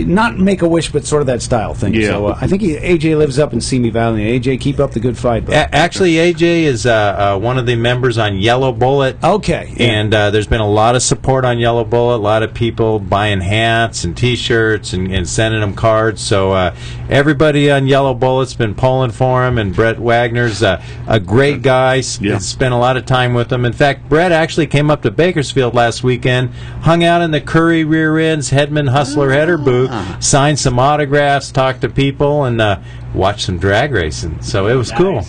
not Make-A-Wish, but sort of that style thing. Yeah. So I think AJ lives up in Simi Valley. AJ, keep up the good fight. Actually, AJ is one of the members on Yellow Bullet. Okay. And there's been a lot of support on Yellow Bullet, a lot of people buying hats and T-shirts and sending them cards. So everybody on Yellow Bullet's been pulling for him, and Brett Wagner's a great guy. Spent a lot of time with him. In fact, Brett actually came up to Bakersfield last weekend, hung out in the Curry Rear Ends Headman Hustler Header booth, signed some autographs, talked to people, and watch some drag racing. So it was cool.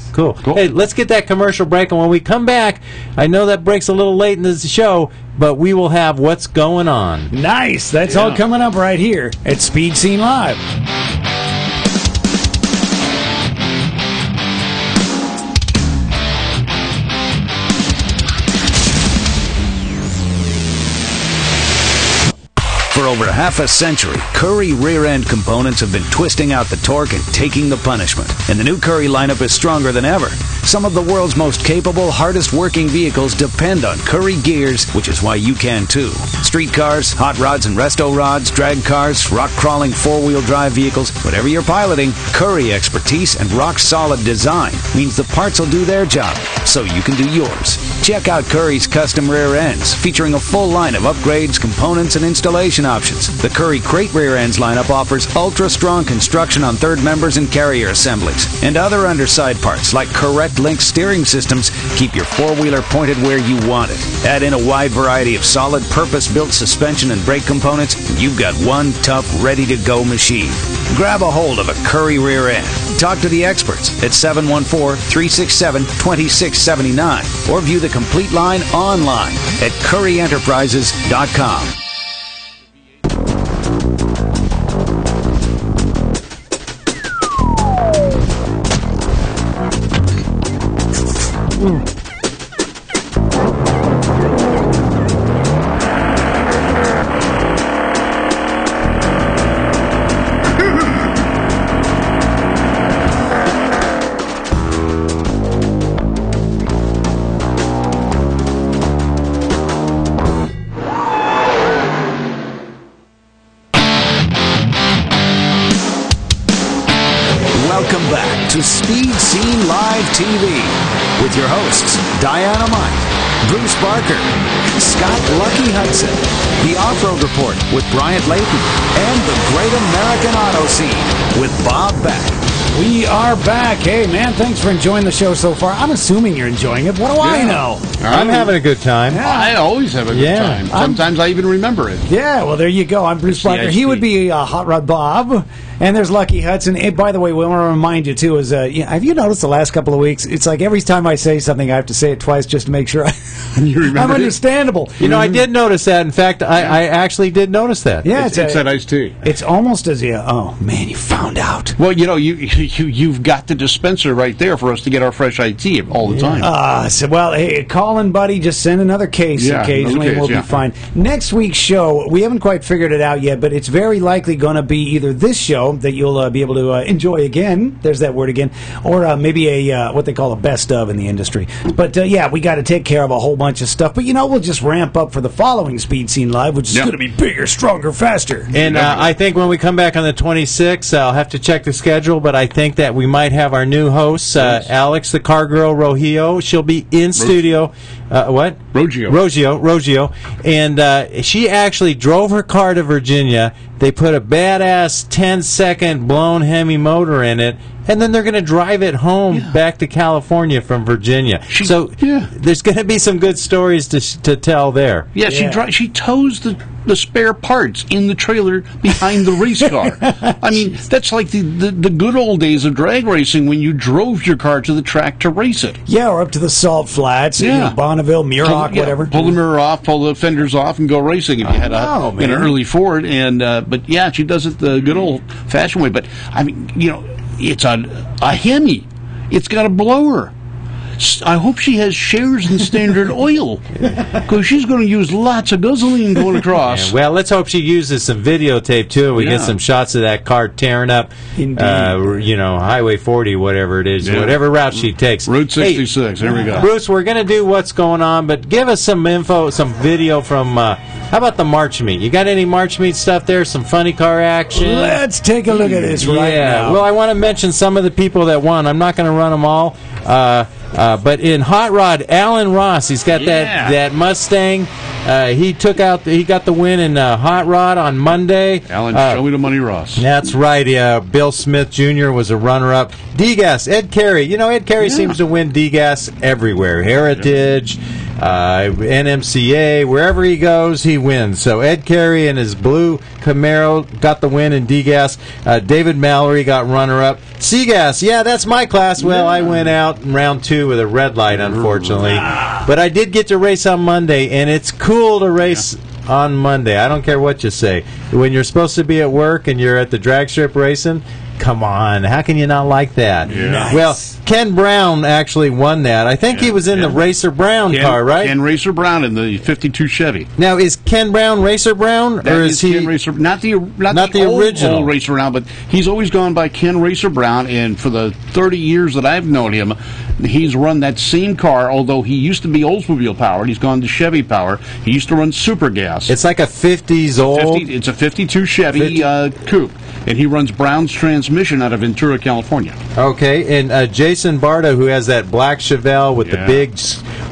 Hey, let's get that commercial break, and when we come back, I know that break's a little late in the show, but we will have What's Going On. Nice. That's all coming up right here at Speed Scene Live. For over half a century, Curry rear-end components have been twisting out the torque and taking the punishment. And the new Curry lineup is stronger than ever. Some of the world's most capable, hardest-working vehicles depend on Curry gears, which is why you can too. Street cars, hot rods and resto rods, drag cars, rock-crawling four-wheel drive vehicles, whatever you're piloting, Curry expertise and rock-solid design means the parts will do their job, so you can do yours. Check out Curry's custom rear ends, featuring a full line of upgrades, components, and installation options. The Curry Crate rear ends lineup offers ultra-strong construction on third members and carrier assemblies. And other underside parts, like correct link steering systems, keep your four-wheeler pointed where you want it. Add in a wide variety of solid, purpose-built suspension and brake components, and you've got one tough, ready-to-go machine. Grab a hold of a Curry rear end. Talk to the experts at 714-367-2679 or view the complete line online at curryenterprises.com. Welcome back to Speed Scene Live TV with your hosts, Diana Mike, Bruce Barker, Scott Lucky Hudson, the Off-Road Report with Bryant Layton, and the Great American Auto Scene with Bob Beck. We are back. Hey, man, thanks for enjoying the show so far. I'm assuming you're enjoying it. What do I know? I'm having a good time. Yeah. I always have a good time. Sometimes I even remember it. Yeah, well, there you go. I'm Bruce Barker. He would be Hot Rod Bob. And there's Lucky Hudson. And by the way, we want to remind you, too, is have you noticed the last couple of weeks, it's like every time I say something, I have to say it twice just to make sure I'm understandable. You know, I did notice that. In fact, I actually did notice that. Yeah, it's that iced tea. It's almost as if, oh, man, you found out. Well, you know, you've got the dispenser right there for us to get our fresh iced tea all the time. Well, hey, Colin, buddy, just send another case occasionally, and we'll be fine. Next week's show, we haven't quite figured it out yet, but it's very likely going to be either this show that you'll be able to enjoy again, there's that word again, or maybe a what they call a best of in the industry. But yeah, we got to take care of a whole bunch of stuff. But you know, we'll just ramp up for the following Speed Scene Live, which is going to be bigger, stronger, faster. And I think when we come back on the 26th, I'll have to check the schedule, but I think that we might have our new host, Alex, the car girl, Rogio. She'll be in studio. What? Rogio. And she actually drove her car to Virginia. They put a badass 10-second blown Hemi motor in it, and then they're going to drive it home back to California from Virginia. There's going to be some good stories to tell there. Yeah, she tows the spare parts in the trailer behind the race car. I mean, that's like the good old days of drag racing when you drove your car to the track to race it. Yeah, or up to the Salt Flats, Bonneville, Muroc, whatever. Pull the mirror off, pull the fenders off, and go racing if you had an early Ford. And but yeah, she does it the good old-fashioned way. But I mean, you know, it's a Hemi. It's got a blower. I hope she has shares in Standard Oil, because she's going to use lots of gasoline going across. Yeah, well, let's hope she uses some videotape, too. We get some shots of that car tearing up, Highway 40, whatever it is, whatever route she takes. Route 66, there we go. Bruce, we're going to do what's going on, but give us some info, some video from, how about the March Meet? You got any March Meet stuff there, some funny car action? Let's take a look at this right now. Well, I want to mention some of the people that won. I'm not going to run them all. But in Hot Rod, Alan Ross, he's got that Mustang. He got the win in Hot Rod on Monday. Alan, show me the money, Ross. That's right. Bill Smith Jr. was a runner-up. DGAS, Ed Carey. You know, Ed Carey seems to win DGAS everywhere. Heritage, NMCA, wherever he goes, he wins. So Ed Carey and his blue Camaro got the win in DGAS. David Mallory got runner-up. CGAS, that's my class. Well, I went out in round 2 with a red light, unfortunately. But I did get to race on Monday, and it's cool to race on Monday. I don't care what you say. When you're supposed to be at work and you're at the drag strip racing, come on, how can you not like that? Yeah. Nice. Well, Ken Brown actually won that. I think he was in the Racer Brown car, right? Ken Racer Brown in the 52 Chevy. Now, is Ken Brown Racer Brown, or is he Ken Racer? Not the original old Racer Brown, but he's always gone by Ken Racer Brown. And for the 30 years that I've known him, he's run that same car. Although he used to be Oldsmobile powered, he's gone to Chevy power. He used to run Super Gas. It's like a 50s old. It's a 52 Chevy coupe, and he runs Brown's transmission out of Ventura, California. Okay, and Jason Barta, who has that black Chevelle with the big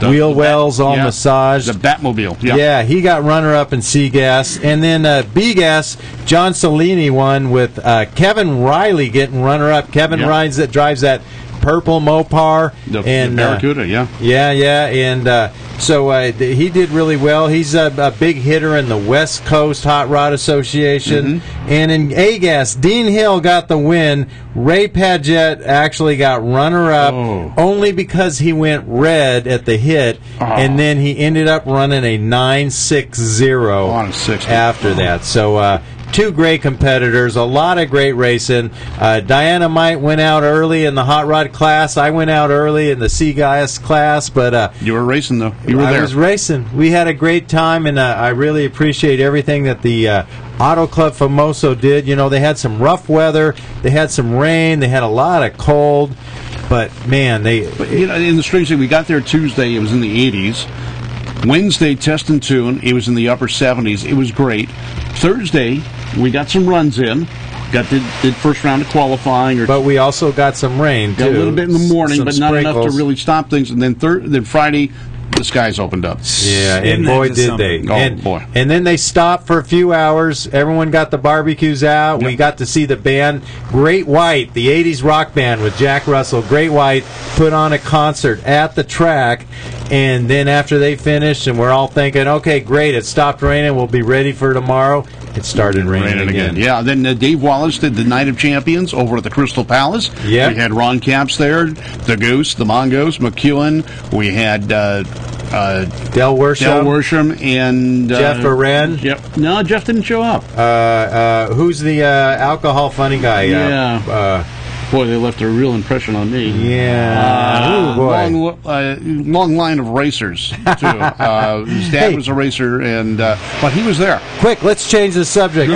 wheel wells all massaged. The Batmobile. Yeah, he got runner-up in C gas. And then B gas, John Cellini won with Kevin Riley getting runner-up. Kevin drives that purple Mopar. The Barracuda, Yeah, and so he did really well. He's a big hitter in the West Coast Hot Rod Association. And in A-Gas, Dean Hill got the win. Ray Padgett actually got runner-up only because he went red at the hit, and then he ended up running a 9.60 on a 60 after that. So two great competitors, a lot of great racing. Diana Might went out early in the hot rod class. I went out early in the C-Gas class, but you were racing though. You were there. I was racing. We had a great time, and I really appreciate everything that the Auto Club Famoso did. You know, they had some rough weather, they had some rain, they had a lot of cold, but man, in the strange thing, we got there Tuesday. It was in the 80s. Wednesday, test and tune. It was in the upper 70s. It was great. Thursday, we got some runs in. Did first round of qualifying. But we also got some rain, too. Got a little bit in the morning, some but not sprinkles. enough to really stop things. And then Friday, the skies opened up. Yeah, and boy, did they. Boy. And then they stopped for a few hours. Everyone got the barbecues out. We got to see the band, Great White, the 80s rock band with Jack Russell. Great White put on a concert at the track. And then after they finished, and we're all thinking, okay, great, it stopped raining. We'll be ready for tomorrow. It started raining again. Yeah, then Dave Wallace did the Night of Champions over at the Crystal Palace. Yeah. We had Ron Capps there, the Goose, the Mongoose, McEwen. We had Del Worsham and Jeff Aren. Yep. No, Jeff didn't show up. Who's the alcohol funny guy? Boy, they left a real impression on me. Yeah. Long line of racers, too. His dad was a racer, and but he was there. Quick, let's change the subject.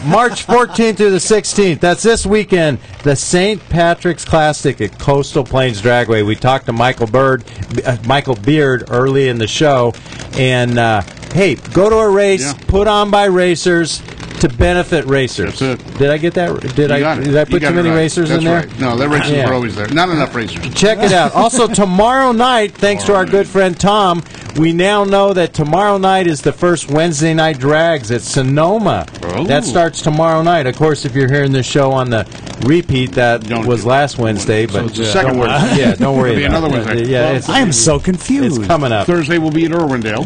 March 14th through the 16th, that's this weekend, the St. Patrick's Classic at Coastal Plains Dragway. We talked to Michael Beard early in the show, and hey, go to a race put on by racers to benefit racers. That's it. Did I get that? Did I put too many racers in there? Right. No, the racers are always there. Not enough racers. Check it out. Also, tomorrow night, thanks to our good friend Tom, we now know that tomorrow night is the first Wednesday night drags at Sonoma. Oh. That starts tomorrow night. Of course, if you're hearing this show on the repeat, that was last Wednesday. But it's the second Wednesday. Yeah, don't worry about another Wednesday. I am so confused. It's coming up. Thursday will be at Irwindale.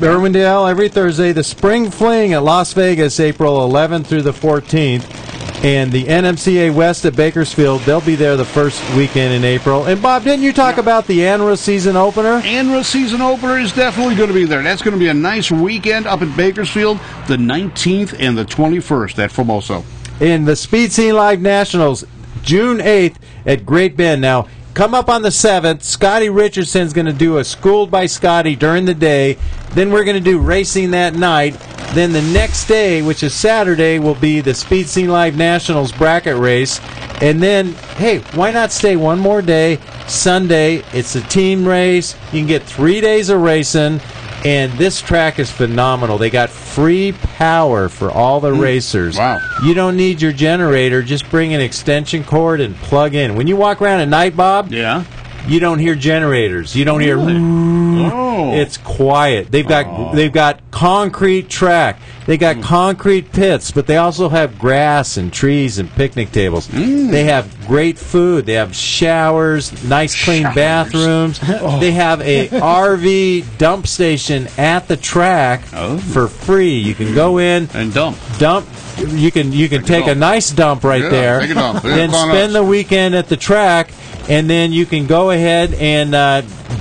Irwindale every Thursday. The Spring Fling at Las Vegas, April 11th through the 14th. And the NMCA West at Bakersfield, they'll be there the first weekend in April. And, Bob, didn't you talk about the ANRA season opener? ANRA season opener is definitely going to be there. That's going to be a nice weekend up at Bakersfield, the 19th and the 21st at Formoso. In the Speed Scene Live Nationals, June 8th at Great Bend. Now, come up on the 7th. Scotty Richardson's going to do a Schooled by Scotty during the day. Then we're going to do racing that night. Then the next day, which is Saturday, will be the Speed Scene Live Nationals bracket race. And then, hey, why not stay one more day? Sunday, it's a team race. You can get 3 days of racing. And this track is phenomenal. They got free power for all the racers. Wow. You don't need your generator. Just bring an extension cord and plug in. When you walk around at night, Bob, you don't hear generators. You don't hear. It's quiet. They've got concrete track. They got concrete pits, but they also have grass and trees and picnic tables. They have great food. They have showers, nice clean bathrooms. They have a RV dump station at the track for free. You can go in and dump. You can take a nice dump right there. Take a dump. Then spend the weekend at the track. And then you can go ahead and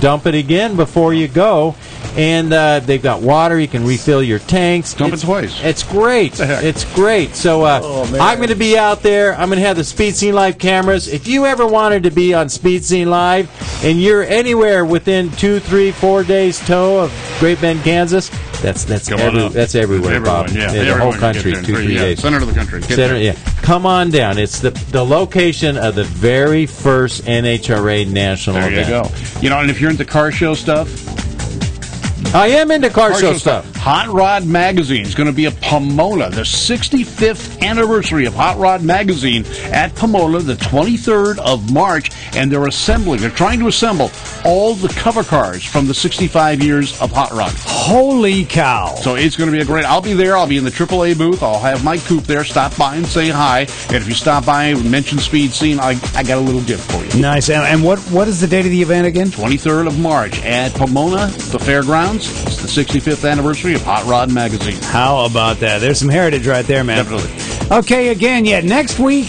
dump it again before you go. And they've got water. You can refill your tanks. Dump it twice. It's great. It's great. So I'm going to be out there. I'm going to have the Speed Scene Live cameras. If you ever wanted to be on Speed Scene Live and you're anywhere within 2, 3, 4 days tow of Great Bend, Kansas, that's everywhere, Bob. The whole country, 2, 3 days. Center of the country. Come on down. It's the location of the very first NHRA national event. There you go. And if you're into car show stuff, I am into car show stuff. Hot Rod Magazine is going to be at Pomona, the 65th anniversary of Hot Rod Magazine at Pomona, the 23rd of March, and they're trying to assemble all the cover cars from the 65 years of Hot Rod. Holy cow. So it's going to be a great... I'll be there. I'll be in the AAA booth. I'll have my coupe there. Stop by and say hi. And if you stop by and mention Speed Scene, I got a little gift for you. Nice. And what is the date of the event again? 23rd of March at Pomona, the fairgrounds. It's the 65th anniversary of Hot Rod Magazine. How about that? There's some heritage right there, man. Definitely. Okay, again, next week,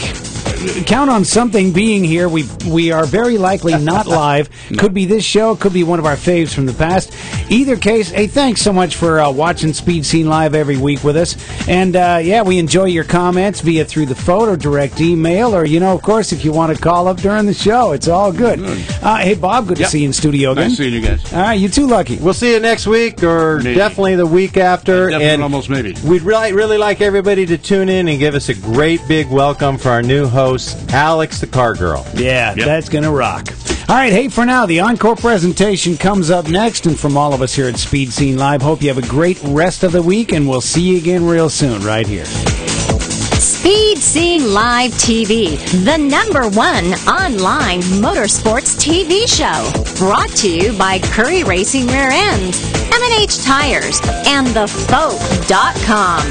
count on something being here. We are very likely not live. No. Could be this show, could be one of our faves from the past. Either case, hey, thanks so much for watching Speed Scene Live every week with us. And, we enjoy your comments through the phone or direct email, or, of course, if you want to call up during the show, it's all good. Hey, Bob, good to see you in studio again. Nice seeing you guys. All right, you too, Lucky. We'll see you next week, or Maybe. definitely the week after. And almost maybe. We'd really like everybody to tune in and give us a great big welcome for our new host, Alex the Car Girl. Yeah, that's going to rock. All right, hey, for now, the encore presentation comes up next, and from all of us here at Speed Scene Live, hope you have a great rest of the week, and we'll see you again real soon right here. Speed Scene Live TV, the #1 online motorsports TV show. Brought to you by Curry Racing Rear Ends, M&H Tires, and thefolk.com.